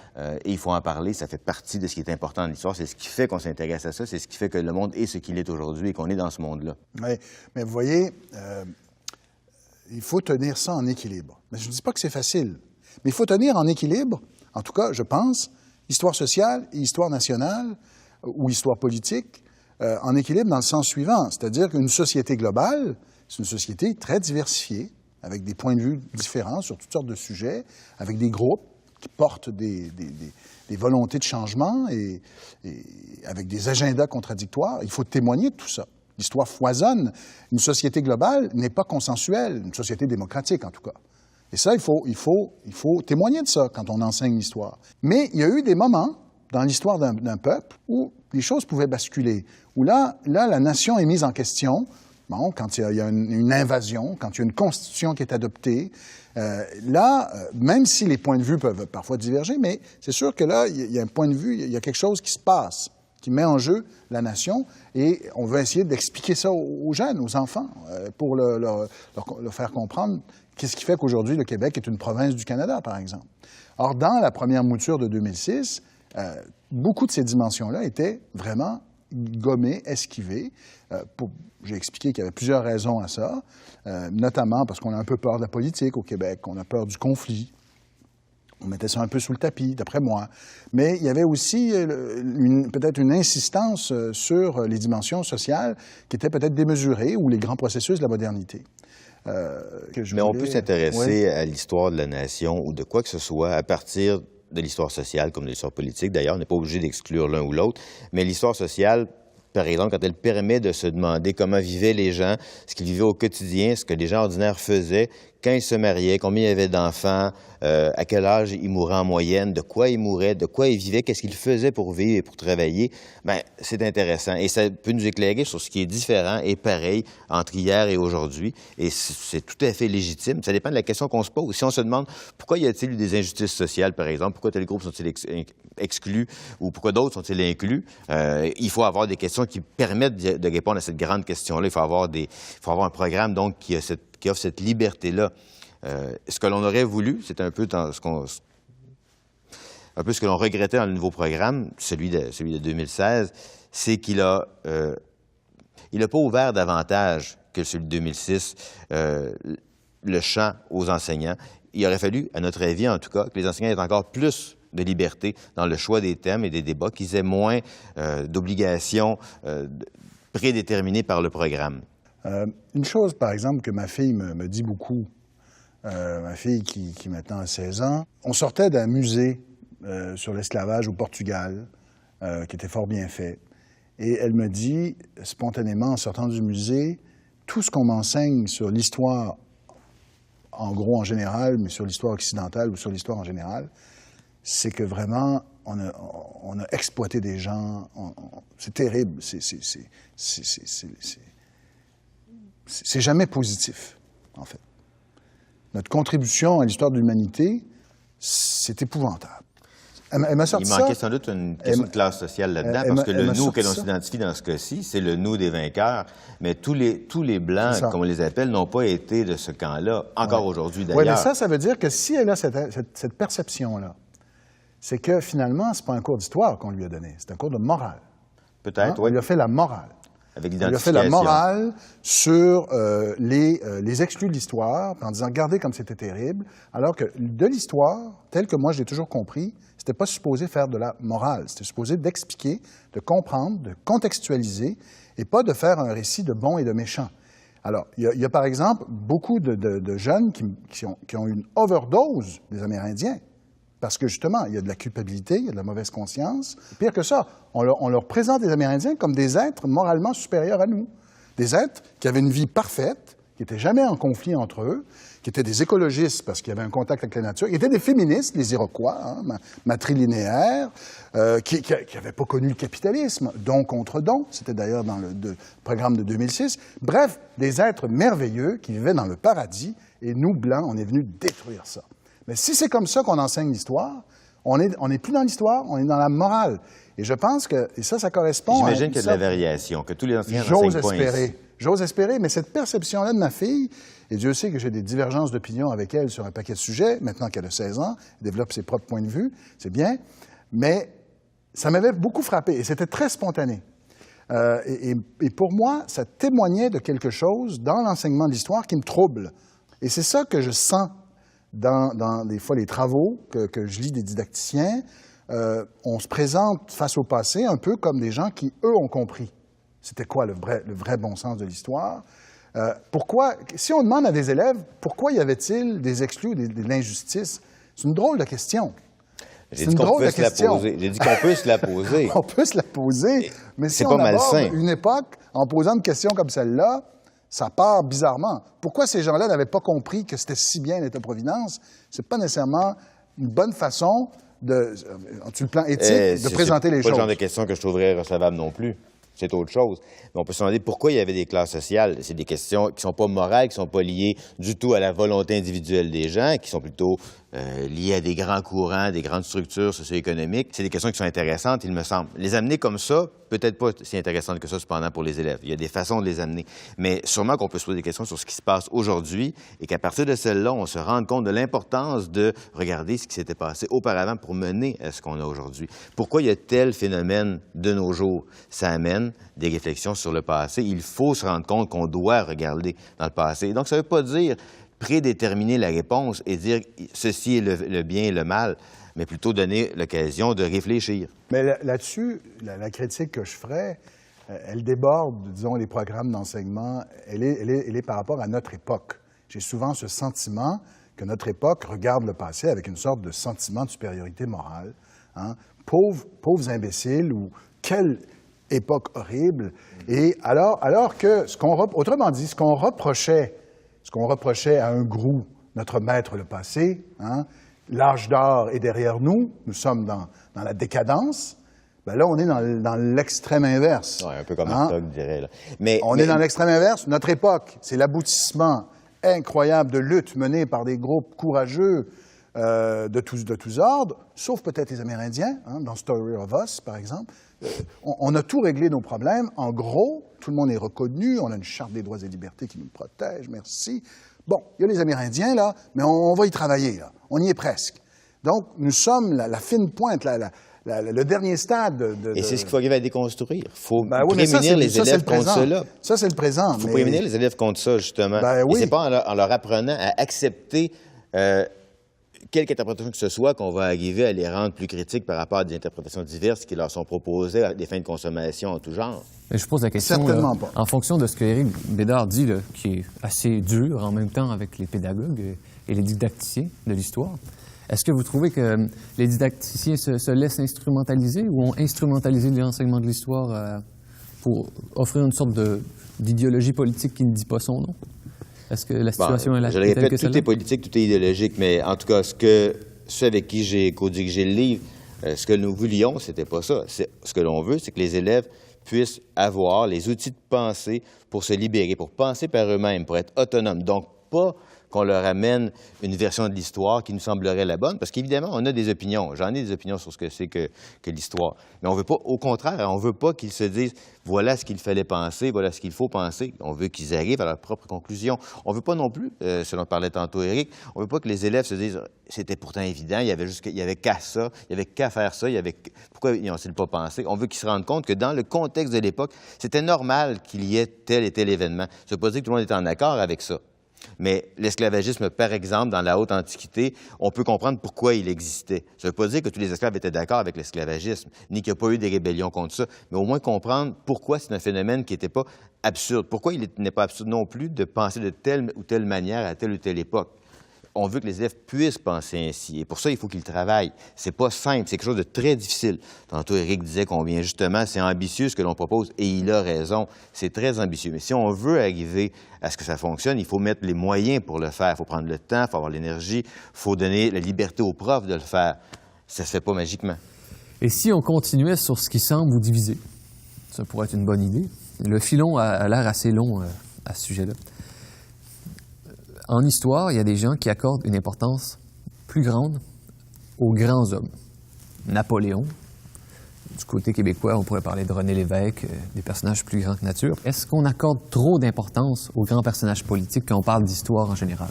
et il faut en parler, ça fait partie de ce qui est important dans l'histoire, c'est ce qui fait qu'on s'intéresse à ça, c'est ce qui fait que le monde est ce qu'il est aujourd'hui et qu'on est dans ce monde-là. Oui, mais vous voyez, il faut tenir ça en équilibre. Mais je ne dis pas que c'est facile, mais il faut tenir en équilibre, en tout cas, je pense, histoire sociale et histoire nationale, ou histoire politique, en équilibre dans le sens suivant, c'est-à-dire qu'une société globale, c'est une société très diversifiée, avec des points de vue différents sur toutes sortes de sujets, avec des groupes qui portent des volontés de changement et avec des agendas contradictoires. Il faut témoigner de tout ça. L'histoire foisonne. Une société globale n'est pas consensuelle, une société démocratique en tout cas. Et ça, il faut témoigner de ça quand on enseigne l'histoire. Mais il y a eu des moments dans l'histoire d'un peuple où les choses pouvaient basculer, où là, la nation est mise en question. Bon, quand il y a une invasion, quand il y a une constitution qui est adoptée, même si les points de vue peuvent parfois diverger, mais c'est sûr que là, il y a un point de vue, il y a quelque chose qui se passe, qui met en jeu la nation, et on veut essayer d'expliquer ça aux jeunes, aux enfants, pour leur faire comprendre qu'est-ce qui fait qu'aujourd'hui, le Québec est une province du Canada, par exemple. Or, dans la première mouture de 2006, beaucoup de ces dimensions-là étaient vraiment gommées, esquivées. J'ai expliqué qu'il y avait plusieurs raisons à ça, notamment parce qu'on a un peu peur de la politique au Québec, on a peur du conflit. On mettait ça un peu sous le tapis, d'après moi. Mais il y avait aussi peut-être une insistance sur les dimensions sociales qui étaient peut-être démesurées ou les grands processus de la modernité. Mais on peut s'intéresser à l'histoire de la nation ou de quoi que ce soit à partir de l'histoire sociale comme de l'histoire politique. D'ailleurs, on n'est pas obligé d'exclure l'un ou l'autre. Mais l'histoire sociale, par exemple, quand elle permet de se demander comment vivaient les gens, ce qu'ils vivaient au quotidien, ce que les gens ordinaires faisaient, quand ils se mariaient, combien il y avait d'enfants, à quel âge ils mouraient en moyenne, de quoi ils mouraient, de quoi ils vivaient, qu'est-ce qu'ils faisaient pour vivre et pour travailler, bien, c'est intéressant. Et ça peut nous éclairer sur ce qui est différent et pareil entre hier et aujourd'hui. Et c'est tout à fait légitime. Ça dépend de la question qu'on se pose. Si on se demande pourquoi y a-t-il eu des injustices sociales, par exemple, pourquoi tels groupes sont-ils exclus ou pourquoi d'autres sont-ils inclus, il faut avoir des questions qui permettent de répondre à cette grande question-là. Il faut avoir un programme donc qui offre cette liberté-là. Ce que l'on aurait voulu, c'est un peu ce que l'on regrettait dans le nouveau programme, celui de 2016, c'est qu'il a pas ouvert davantage que celui de 2006 le champ aux enseignants. Il aurait fallu, à notre avis en tout cas, que les enseignants aient encore plus de liberté dans le choix des thèmes et des débats, qu'ils aient moins d'obligations prédéterminées par le programme. Une chose, par exemple, que ma fille me dit beaucoup, ma fille qui maintenant a 16 ans, on sortait d'un musée sur l'esclavage au Portugal, qui était fort bien fait, et elle me dit, spontanément, en sortant du musée, tout ce qu'on m'enseigne sur l'histoire, en gros en général, mais sur l'histoire occidentale ou sur l'histoire en général, c'est que vraiment, on a exploité des gens, c'est terrible, c'est jamais positif, en fait. Notre contribution à l'histoire de l'humanité, c'est épouvantable. Elle m'a sorti ça. Il manquait sans doute une question de classe sociale là-dedans, parce que le nous que l'on s'identifie dans ce cas-ci, c'est le nous des vainqueurs, mais tous les Blancs, comme on les appelle, n'ont pas été de ce camp-là, encore aujourd'hui d'ailleurs. Oui, mais ça veut dire que si elle a cette perception-là, c'est que finalement, c'est pas un cours d'histoire qu'on lui a donné, c'est un cours de morale. Peut-être, oui. On lui a fait la morale. Avec il a fait la morale sur les exclus de l'histoire, en disant « regardez comme c'était terrible », alors que de l'histoire, telle que moi je l'ai toujours compris, c'était pas supposé faire de la morale, c'était supposé d'expliquer, de comprendre, de contextualiser, et pas de faire un récit de bons et de méchants. Alors, il y a par exemple beaucoup de jeunes qui ont eu une overdose des Amérindiens, parce que justement, il y a de la culpabilité, il y a de la mauvaise conscience. Pire que ça, on leur présente les Amérindiens comme des êtres moralement supérieurs à nous. Des êtres qui avaient une vie parfaite, qui n'étaient jamais en conflit entre eux, qui étaient des écologistes parce qu'il y avait un contact avec la nature, qui étaient des féministes, les Iroquois, matrilinéaires, qui n'avaient pas connu le capitalisme, don contre don. C'était d'ailleurs dans le programme de 2006. Bref, des êtres merveilleux qui vivaient dans le paradis, et nous, Blancs, on est venus détruire ça. Mais si c'est comme ça qu'on enseigne l'histoire, on n'est plus dans l'histoire, on est dans la morale. Et je pense que, et ça correspond à... J'imagine qu'il y a de la variation, que tous les enseignants n'enseignent pas ainsi. J'ose espérer, mais cette perception-là de ma fille, et Dieu sait que j'ai des divergences d'opinion avec elle sur un paquet de sujets, maintenant qu'elle a 16 ans, elle développe ses propres points de vue, c'est bien, mais ça m'avait beaucoup frappé, et c'était très spontané. Et pour moi, ça témoignait de quelque chose dans l'enseignement de l'histoire qui me trouble. Et c'est ça que je sens dans des fois les travaux que je lis des didacticiens. On se présente face au passé un peu comme des gens qui, eux, ont compris. C'était quoi le vrai bon sens de l'histoire? Pourquoi, si on demande à des élèves, pourquoi y avait-il des exclus, de l'injustice? C'est une drôle de question. J'ai dit qu'on peut se la poser. J'ai dit qu'on peut se la poser. On peut se la poser, mais si C'est on pas aborde malsain. une époque en posant une question comme celle-là, ça part bizarrement. Pourquoi ces gens-là n'avaient pas compris que c'était si bien l'État-providence? C'est pas nécessairement une bonne façon de, sur le plan éthique, de présenter les choses. C'est pas le genre de question que je trouverais recevable non plus. C'est autre chose. Mais on peut se demander pourquoi il y avait des classes sociales. C'est des questions qui ne sont pas morales, qui ne sont pas liées du tout à la volonté individuelle des gens, qui sont plutôt liées à des grands courants, des grandes structures socio-économiques. C'est des questions qui sont intéressantes, il me semble. Les amener comme ça, peut-être pas si intéressantes que ça, cependant, pour les élèves. Il y a des façons de les amener. Mais sûrement qu'on peut se poser des questions sur ce qui se passe aujourd'hui et qu'à partir de celle-là, on se rende compte de l'importance de regarder ce qui s'était passé auparavant pour mener à ce qu'on a aujourd'hui. Pourquoi il y a tel phénomène de nos jours? Ça amène des réflexions sur le passé. Il faut se rendre compte qu'on doit regarder dans le passé. Et donc, ça ne veut pas dire prédéterminer la réponse et dire ceci est le bien et le mal, mais plutôt donner l'occasion de réfléchir. Mais là-dessus, la critique que je ferais, elle déborde, disons, les programmes d'enseignement. Elle est par rapport à notre époque. J'ai souvent ce sentiment que notre époque regarde le passé avec une sorte de sentiment de supériorité morale. Hein? Pauvres imbéciles, ou quelle époque horrible. Et alors que, autrement dit, ce qu'on reprochait à un groupe, notre maître le passé, hein, l'âge d'or est derrière nous, nous sommes dans la décadence, ben là, on est dans l'extrême inverse. Ouais, un peu comme Artaud dirait. Là. On est dans l'extrême inverse. Notre époque, c'est l'aboutissement incroyable de luttes menées par des groupes courageux de tous ordres, sauf peut-être les Amérindiens, hein, dans Story of Us, par exemple. On a tout réglé nos problèmes. En gros, tout le monde est reconnu. On a une charte des droits et libertés qui nous protège, merci. Bon, il y a les Amérindiens, là, mais on va y travailler, là. On y est presque. Donc, nous sommes la fine pointe, le dernier stade de... Et c'est ce qu'il faut arriver à déconstruire. Il faut oui, prémunir les élèves contre cela. Ça, c'est le présent. Il faut prémunir les élèves contre ça, justement. Oui. Et c'est pas en leur apprenant à accepter quelque interprétation que ce soit qu'on va arriver à les rendre plus critiques par rapport à des interprétations diverses qui leur sont proposées à des fins de consommation en tout genre. Mais je pose la question, certainement pas. En fonction de ce que Éric Bédard dit, là, qui est assez dur en même temps avec les pédagogues et les didacticiens de l'histoire, est-ce que vous trouvez que les didacticiens se laissent instrumentaliser ou ont instrumentalisé l'enseignement de l'histoire pour offrir une sorte d'idéologie politique qui ne dit pas son nom? Est-ce que la situation est là? Je le répète, tout est politique, tout est idéologique, mais en tout cas, ceux avec qui j'ai co-dirigé le livre, ce que nous voulions, c'était pas ça. Ce que l'on veut, c'est que les élèves puissent avoir les outils de pensée pour se libérer, pour penser par eux-mêmes, pour être autonomes. Donc, pas qu'on leur amène une version de l'histoire qui nous semblerait la bonne, parce qu'évidemment, on a des opinions. J'en ai des opinions sur ce que c'est que l'histoire. Mais on veut pas, au contraire, on veut pas qu'ils se disent « voilà ce qu'il fallait penser, voilà ce qu'il faut penser ». On veut qu'ils arrivent à leur propre conclusion. On veut pas non plus, selon parlait tantôt Éric, on veut pas que les élèves se disent « c'était pourtant évident, il y avait qu'à ça, il y avait qu'à faire ça, pourquoi ils n'ont-ils pas pensé ». On veut qu'ils se rendent compte que dans le contexte de l'époque, c'était normal qu'il y ait tel et tel événement. Ça veut pas dire que tout le monde est en accord avec ça. Mais l'esclavagisme, par exemple, dans la haute Antiquité, on peut comprendre pourquoi il existait. Ça ne veut pas dire que tous les esclaves étaient d'accord avec l'esclavagisme, ni qu'il n'y a pas eu des rébellions contre ça, mais au moins comprendre pourquoi c'est un phénomène qui n'était pas absurde. Pourquoi il n'est pas absurde non plus de penser de telle ou telle manière à telle ou telle époque. On veut que les élèves puissent penser ainsi. Et pour ça, il faut qu'ils travaillent. C'est pas simple, c'est quelque chose de très difficile. Tantôt, Éric disait combien, justement, c'est ambitieux ce que l'on propose, et il a raison. C'est très ambitieux. Mais si on veut arriver à ce que ça fonctionne, il faut mettre les moyens pour le faire. Il faut prendre le temps, il faut avoir l'énergie, il faut donner la liberté aux profs de le faire. Ça se fait pas magiquement. Et si on continuait sur ce qui semble vous diviser? Ça pourrait être une bonne idée. Le filon a l'air assez long à ce sujet-là. En histoire, il y a des gens qui accordent une importance plus grande aux grands hommes. Napoléon. Du côté québécois, on pourrait parler de René Lévesque, des personnages plus grands que nature. Est-ce qu'on accorde trop d'importance aux grands personnages politiques quand on parle d'histoire en général?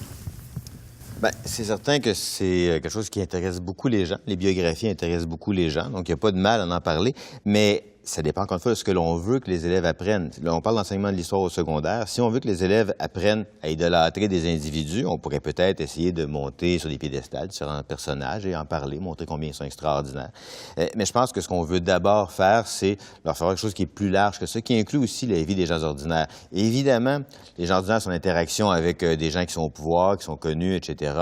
Bien, c'est certain que c'est quelque chose qui intéresse beaucoup les gens. Les biographies intéressent beaucoup les gens, donc il n'y a pas de mal à en parler. Mais ça dépend encore une fois de ce que l'on veut que les élèves apprennent. Là, on parle d'enseignement de l'histoire au secondaire. Si on veut que les élèves apprennent à idolâtrer des individus, on pourrait peut-être essayer de monter sur des piédestals différents personnages et en parler, montrer combien ils sont extraordinaires. Mais je pense que ce qu'on veut d'abord faire, c'est leur faire quelque chose qui est plus large que ça, qui inclut aussi la vie des gens ordinaires. Et évidemment, les gens ordinaires sont en interaction avec des gens qui sont au pouvoir, qui sont connus, etc.,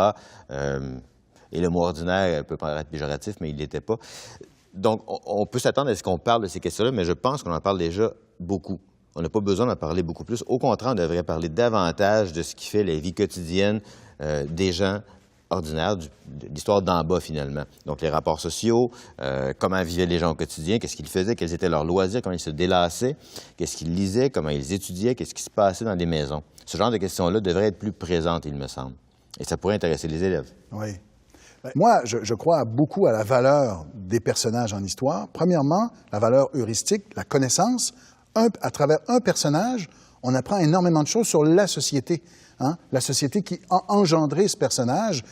Et le mot ordinaire peut paraître péjoratif, mais il ne l'était pas. Donc, on peut s'attendre à ce qu'on parle de ces questions-là, mais je pense qu'on en parle déjà beaucoup. On n'a pas besoin d'en parler beaucoup plus. Au contraire, on devrait parler davantage de ce qui fait la vie quotidienne des gens ordinaires, de l'histoire d'en bas, finalement. Donc, les rapports sociaux, comment vivaient les gens au quotidien, qu'est-ce qu'ils faisaient, quels étaient leurs loisirs, comment ils se délassaient, qu'est-ce qu'ils lisaient, comment ils étudiaient, qu'est-ce qui se passait dans des maisons. Ce genre de questions-là devraient être plus présentes, il me semble. Et ça pourrait intéresser les élèves. Oui. Moi, je crois beaucoup à la valeur des personnages en histoire. Premièrement, la valeur heuristique, la connaissance. À travers un personnage, on apprend énormément de choses sur la société. Hein? La société qui a engendré ce personnage,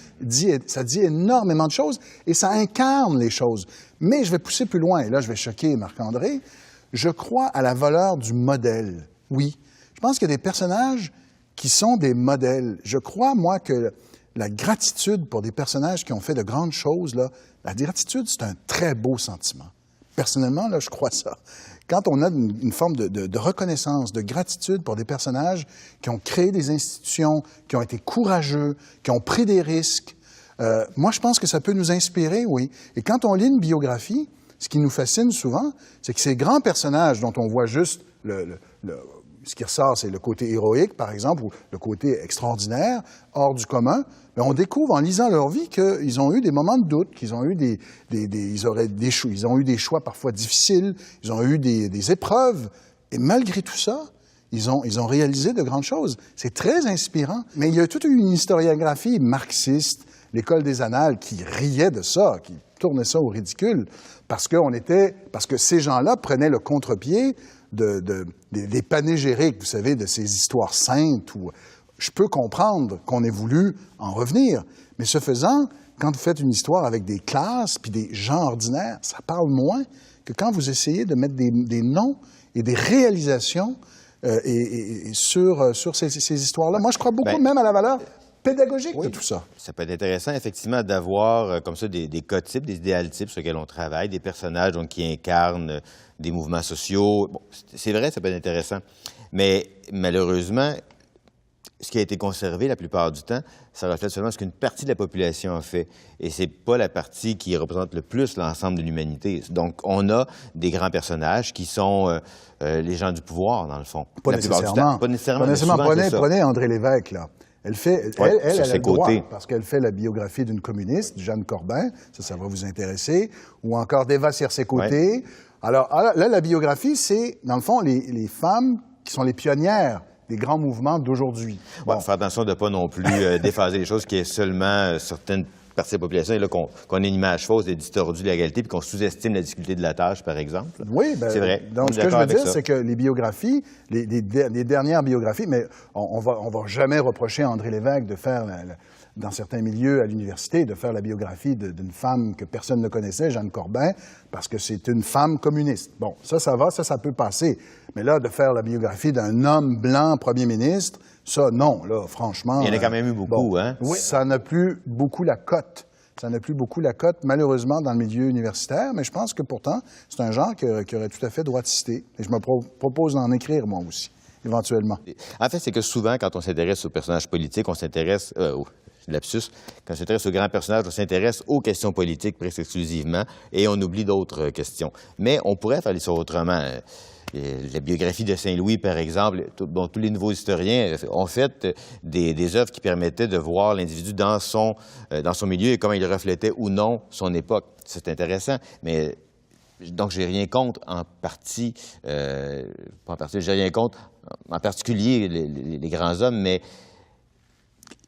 ça dit énormément de choses et ça incarne les choses. Mais je vais pousser plus loin, et là je vais choquer Marc-André. Je crois à la valeur du modèle, oui. Je pense qu'il y a des personnages qui sont des modèles. Je crois, moi, que la gratitude pour des personnages qui ont fait de grandes choses, là, la gratitude, c'est un très beau sentiment. Personnellement, là, je crois ça. Quand on a une forme de reconnaissance, de gratitude pour des personnages qui ont créé des institutions, qui ont été courageux, qui ont pris des risques, moi, je pense que ça peut nous inspirer, oui. Et quand on lit une biographie, ce qui nous fascine souvent, c'est que ces grands personnages dont on voit juste ce qui ressort, c'est le côté héroïque, par exemple, ou le côté extraordinaire, hors du commun. Mais on découvre en lisant leur vie qu'ils ont eu des moments de doute, qu'ils ont eu ils ont eu des choix parfois difficiles, ils ont eu des épreuves. Et malgré tout ça, ils ont réalisé de grandes choses. C'est très inspirant. Mais il y a toute une historiographie marxiste, l'école des annales, qui riait de ça, qui tournait ça au ridicule, parce que ces gens-là prenaient le contre-pied des panégyriques, vous savez, de ces histoires saintes où je peux comprendre qu'on ait voulu en revenir. Mais ce faisant, quand vous faites une histoire avec des classes puis des gens ordinaires, ça parle moins que quand vous essayez de mettre des noms et des réalisations sur ces histoires-là. Moi, je crois beaucoup même à la valeur pédagogique de tout ça. Ça peut être intéressant, effectivement, d'avoir comme ça des cas types, des idéales types sur lesquels on travaille, des personnages donc, qui incarnent des mouvements sociaux. Bon, c'est vrai, ça peut être intéressant. Mais malheureusement, ce qui a été conservé la plupart du temps, ça reflète seulement ce qu'une partie de la population a fait. Et c'est pas la partie qui représente le plus l'ensemble de l'humanité. Donc, on a des grands personnages qui sont les gens du pouvoir, dans le fond. Pas nécessairement. Pas nécessairement. Prenez André Lévesque, là. Elle a le droit, parce qu'elle fait la biographie d'une communiste, Jeanne Corbin, ça va vous intéresser, ou encore d'Eva Circé-Côté. Ouais. Alors là, la biographie, c'est, dans le fond, les femmes qui sont les pionnières des grands mouvements d'aujourd'hui. Bon. Ouais, faire attention de ne pas non plus déphaser les choses qui est seulement certaines partie de la population, et là, qu'on ait une image fausse, des distordus de la réalité, puis qu'on sous-estime la difficulté de la tâche, par exemple. Oui, bien, c'est vrai. Donc, ce que je veux dire, c'est que les biographies, les dernières biographies, mais on va jamais reprocher à André Lévesque de faire, dans certains milieux à l'université, de faire la biographie d'une femme que personne ne connaissait, Jeanne Corbin, parce que c'est une femme communiste. Bon, ça va, ça peut passer. Mais là, de faire la biographie d'un homme blanc premier ministre, ça, non, là, franchement... Il y en a quand même eu beaucoup, hein? Oui, ça n'a plus beaucoup la cote. Ça n'a plus beaucoup la cote, malheureusement, dans le milieu universitaire, mais je pense que pourtant, c'est un genre qui aurait tout à fait droit de citer. Et je me propose d'en écrire, moi aussi, éventuellement. En fait, c'est que souvent, quand on s'intéresse aux personnages politiques, on s'intéresse... lapsus, quand on s'intéresse aux grands personnages, on s'intéresse aux questions politiques presque exclusivement, et on oublie d'autres questions. Mais on pourrait faire l'histoire autrement. La biographie de Saint-Louis, par exemple, tous les nouveaux historiens ont fait des œuvres qui permettaient de voir l'individu dans son milieu et comment il reflétait ou non son époque. C'est intéressant, mais donc j'ai rien contre en partie, pas en partie, j'ai rien contre en particulier les grands hommes, mais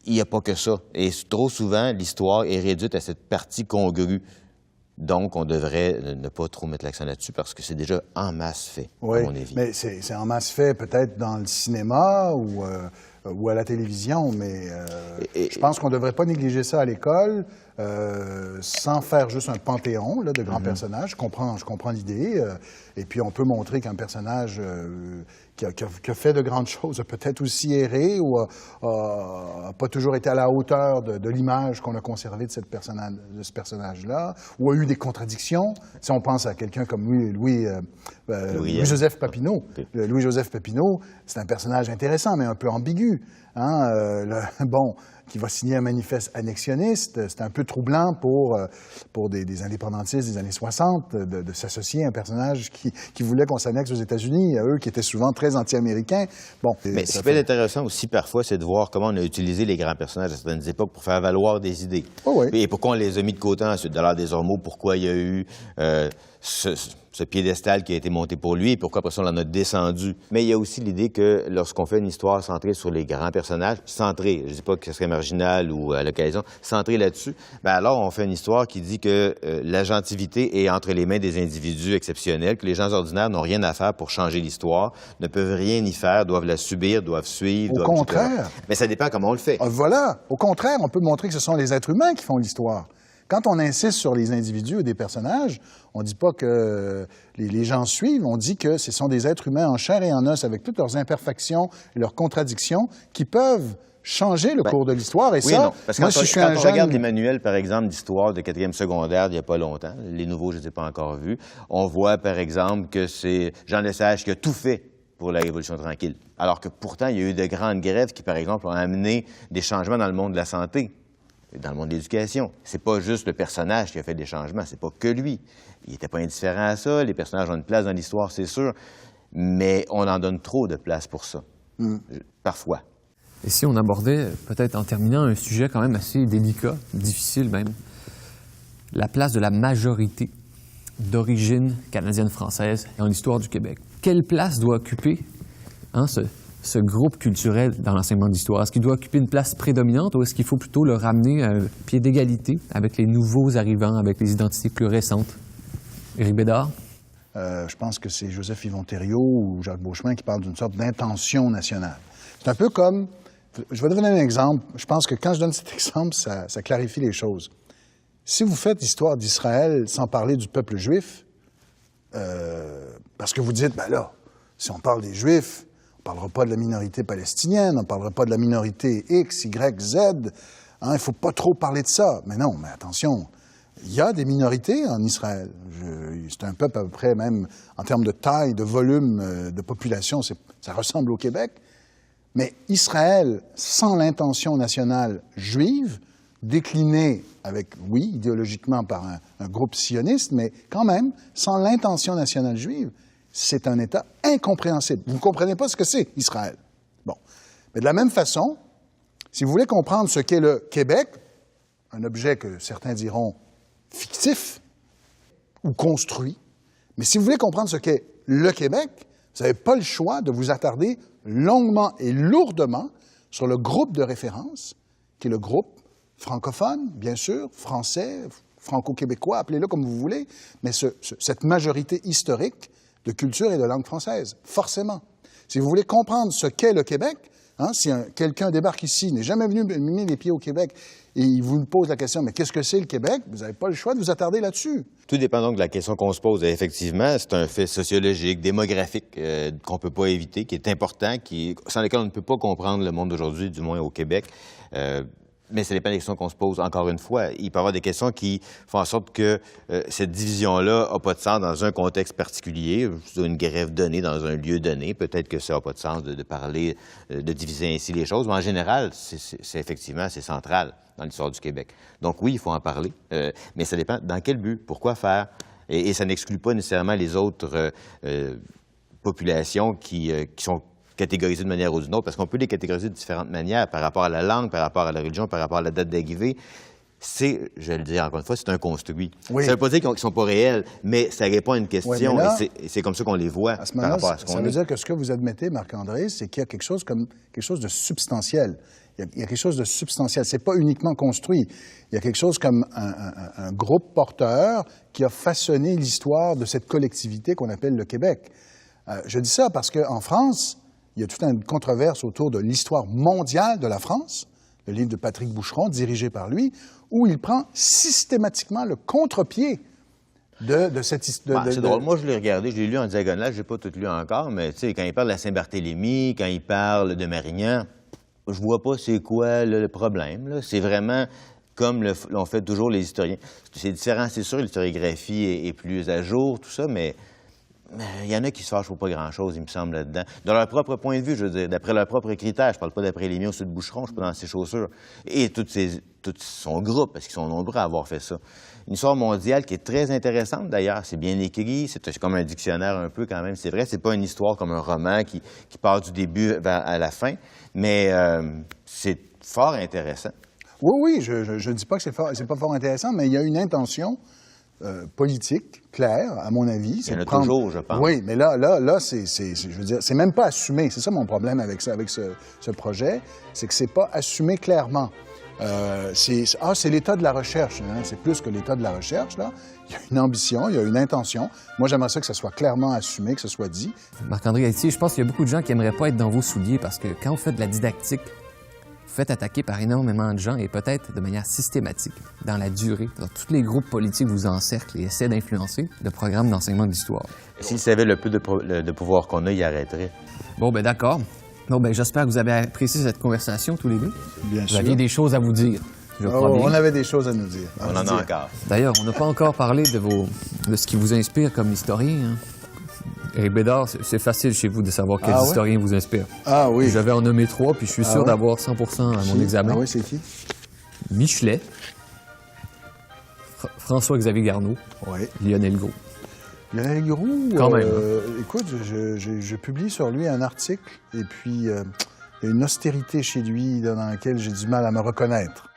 il n'y a pas que ça. Et trop souvent, l'histoire est réduite à cette partie congrue. Donc, on devrait ne pas trop mettre l'accent là-dessus parce que c'est déjà en masse fait, à mon avis. Mais c'est en masse fait peut-être dans le cinéma ou à la télévision, mais je pense qu'on ne devrait pas négliger ça à l'école sans faire juste un panthéon là, de grands personnages. Je comprends l'idée. Et puis, on peut montrer qu'un personnage qui a fait de grandes choses a peut-être aussi erré ou n'a pas toujours été à la hauteur de l'image qu'on a conservée de ce personnage-là, ou a eu des contradictions. Si on pense à quelqu'un comme Louis-Joseph Papineau. Louis-Joseph Papineau, c'est un personnage intéressant, mais un peu ambigu. vécu, hein, bon, qui va signer un manifeste annexionniste. C'est un peu troublant pour des indépendantistes des années 60 de s'associer à un personnage qui voulait qu'on s'annexe aux États-Unis, à eux qui étaient souvent très anti-américains. Bon, mais ce qui peut être intéressant aussi parfois, c'est de voir comment on a utilisé les grands personnages à certaines époques pour faire valoir des idées. Oh oui. Et pourquoi on les a mis de côté ensuite. De l'art des Ormeaux, pourquoi il y a eu ce piédestal qui a été monté pour lui et pourquoi après ça on en a descendu. Mais il y a aussi l'idée que lorsqu'on fait une histoire centrée sur les grands personnages, centrée, je ne dis pas que ce serait marginal ou à l'occasion, centrée là-dessus, bien alors on fait une histoire qui dit que l'agentivité est entre les mains des individus exceptionnels, que les gens ordinaires n'ont rien à faire pour changer l'histoire, ne peuvent rien y faire, doivent la subir, doivent suivre. Au contraire. Mais ça dépend comment on le fait. Voilà. Au contraire, on peut montrer que ce sont les êtres humains qui font l'histoire. Quand on insiste sur les individus ou des personnages, on ne dit pas que les gens suivent, on dit que ce sont des êtres humains en chair et en os avec toutes leurs imperfections et leurs contradictions qui peuvent changer le cours de l'histoire. Et oui, ça, non. Parce que moi, quand, si je suis quand un on jeune... regarde les manuels, par exemple, d'histoire de 4e secondaire d'il n'y a pas longtemps, les nouveaux, je ne les ai pas encore vus, on voit, par exemple, que c'est Jean Lesage qui a tout fait pour la Révolution tranquille. Alors que pourtant, il y a eu de grandes grèves qui, par exemple, ont amené des changements dans le monde de la santé, dans le monde de l'éducation. C'est pas juste le personnage qui a fait des changements, c'est pas que lui. Il n'était pas indifférent à ça, les personnages ont une place dans l'histoire, c'est sûr, mais on en donne trop de place pour ça, parfois. Et si on abordait, peut-être en terminant, un sujet quand même assez délicat, difficile même, la place de la majorité d'origine canadienne-française dans l'histoire du Québec. Quelle place doit occuper ce groupe culturel dans l'enseignement d'histoire? Est-ce qu'il doit occuper une place prédominante ou est-ce qu'il faut plutôt le ramener à un pied d'égalité avec les nouveaux arrivants, avec les identités plus récentes? Éric Bédard? Je pense que c'est Joseph-Yvon Thériault ou Jacques Beauchemin qui parlent d'une sorte d'intention nationale. C'est un peu comme... Je vais donner un exemple. Je pense que quand je donne cet exemple, ça clarifie les choses. Si vous faites l'histoire d'Israël sans parler du peuple juif, parce que vous dites, ben là, si on parle des Juifs, on ne parlera pas de la minorité palestinienne, on ne parlera pas de la minorité X, Y, Z. Hein, il ne faut pas trop parler de ça. Mais non, mais attention, il y a des minorités en Israël. C'est un peuple à peu près, même en termes de taille, de volume, de population, ça ressemble au Québec. Mais Israël, sans l'intention nationale juive, déclinée avec, oui, idéologiquement par un groupe sioniste, mais quand même, sans l'intention nationale juive, c'est un État incompréhensible. Vous ne comprenez pas ce que c'est, Israël. Bon. Mais de la même façon, si vous voulez comprendre ce qu'est le Québec, un objet que certains diront fictif ou construit, mais si vous voulez comprendre ce qu'est le Québec, vous n'avez pas le choix de vous attarder longuement et lourdement sur le groupe de référence, qui est le groupe francophone, bien sûr, français, franco-québécois, appelez-le comme vous voulez, mais cette majorité historique de culture et de langue française, forcément. Si vous voulez comprendre ce qu'est le Québec, hein, si quelqu'un débarque ici, n'est jamais venu mis les pieds au Québec, et il vous pose la question, mais qu'est-ce que c'est le Québec? Vous n'avez pas le choix de vous attarder là-dessus. Tout dépend donc de la question qu'on se pose. Et effectivement, c'est un fait sociologique, démographique qu'on ne peut pas éviter, qui est important, sans lequel on ne peut pas comprendre le monde d'aujourd'hui, du moins au Québec. Mais ça dépend des questions qu'on se pose. Encore une fois, il peut y avoir des questions qui font en sorte que cette division-là n'a pas de sens dans un contexte particulier. Une grève donnée dans un lieu donné, peut-être que ça n'a pas de sens de parler, de diviser ainsi les choses. Mais en général, c'est effectivement, c'est central dans l'histoire du Québec. Donc oui, il faut en parler, mais ça dépend dans quel but, pourquoi faire. Et ça n'exclut pas nécessairement les autres populations qui sont catégorisées de manière ou d'une autre, parce qu'on peut les catégoriser de différentes manières par rapport à la langue, par rapport à la religion, par rapport à la date d'arrivée. C'est, je vais le dire encore une fois, c'est un construit. Oui. Ça ne veut pas dire qu'ils ne sont pas réels, mais ça répond à une question, là, et c'est comme ça qu'on les voit à ce par moment-là, rapport à ce qu'on est. ça veut dire que ce que vous admettez, Marc-André, c'est qu'il y a quelque chose de substantiel. Il y a quelque chose de substantiel. C'est pas uniquement construit. Il y a quelque chose comme un groupe porteur qui a façonné l'histoire de cette collectivité qu'on appelle le Québec. Je dis ça parce qu'en France, il y a toute une controverse autour de l'histoire mondiale de la France, le livre de Patrick Boucheron, dirigé par lui, où il prend systématiquement le contre-pied de cette histoire. C'est drôle. Moi, je l'ai regardé, je l'ai lu en diagonale, je l'ai pas tout lu encore, mais tu sais, quand il parle de la Saint-Barthélemy, quand il parle de Marignan, je vois pas c'est quoi le problème. C'est vraiment comme l'ont fait toujours les historiens. C'est différent, c'est sûr, l'historiographie est plus à jour, tout ça, mais Il y en a qui se fâchent pour pas grand-chose, il me semble, là-dedans. De leur propre point de vue, je veux dire, d'après leurs propres critères. Je parle pas d'après les miens sur le boucheron, je suis pas dans ses chaussures. Et tout son groupe, parce qu'ils sont nombreux à avoir fait ça. Une histoire mondiale qui est très intéressante, d'ailleurs. C'est bien écrit, c'est comme un dictionnaire un peu, quand même. C'est vrai, c'est pas une histoire comme un roman qui part du début à la fin, mais c'est fort intéressant. Oui, oui, je ne dis pas que c'est pas fort intéressant, mais il y a une intention politique claire, à mon avis. Il y en a toujours, je pense. Oui, mais là, je veux dire, c'est même pas assumé. C'est ça mon problème avec ça, avec ce projet, c'est que c'est pas assumé clairement. C'est l'état de la recherche. Hein? C'est plus que l'état de la recherche, là. Il y a une ambition, il y a une intention. Moi, j'aimerais ça que ça soit clairement assumé, que ce soit dit. Marc-André Haïti, je pense qu'il y a beaucoup de gens qui n'aimeraient pas être dans vos souliers parce que quand vous faites de la didactique, vous faites attaquer par énormément de gens et peut-être de manière systématique, dans la durée. Alors, tous les groupes politiques vous encerclent et essaient d'influencer le programme d'enseignement de l'histoire. S'ils savaient le peu de pouvoir qu'on a, ils arrêteraient. Bon, ben d'accord. Bon, ben j'espère que vous avez apprécié cette conversation tous les deux. Bien sûr. Vous aviez des choses à vous dire. Je crois bien. On avait des choses à nous dire. On en a encore. D'ailleurs, on n'a pas encore parlé de ce qui vous inspire comme historien. Hein. Éric Bédard, c'est facile chez vous de savoir quel historien vous inspire. Ah oui. J'avais en nommé 3, puis je suis sûr d'avoir 100% à mon examen. Ah oui, c'est qui? Michelet, François-Xavier Garneau, Lionel Gros. Lionel Gros, quand même. Écoute, je publie sur lui un article, et puis il y a une austérité chez lui dans laquelle j'ai du mal à me reconnaître.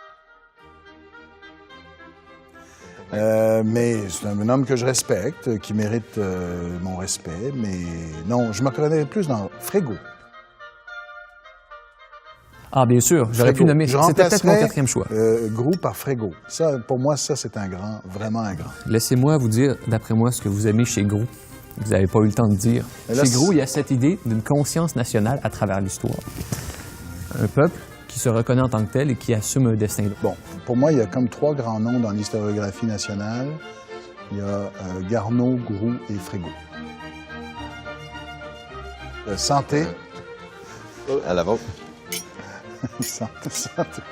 Mais c'est un homme que je respecte, qui mérite mon respect, mais non, je me connais plus dans Frégo. Ah, bien sûr, j'aurais pu nommer. C'était peut-être mon 4e choix. Gros par Frégo. Ça, pour moi, ça, c'est un grand, vraiment un grand. Laissez-moi vous dire, d'après moi, ce que vous aimez chez Gros. Vous n'avez pas eu le temps de dire. Chez Gros, il y a cette idée d'une conscience nationale à travers l'histoire. Un peuple qui se reconnaît en tant que tel et qui assume un destin. Bon, pour moi, il y a comme 3 grands noms dans l'historiographie nationale. Il y a Garneau, Groulx et Frégo. Santé. À la vôtre. Santé.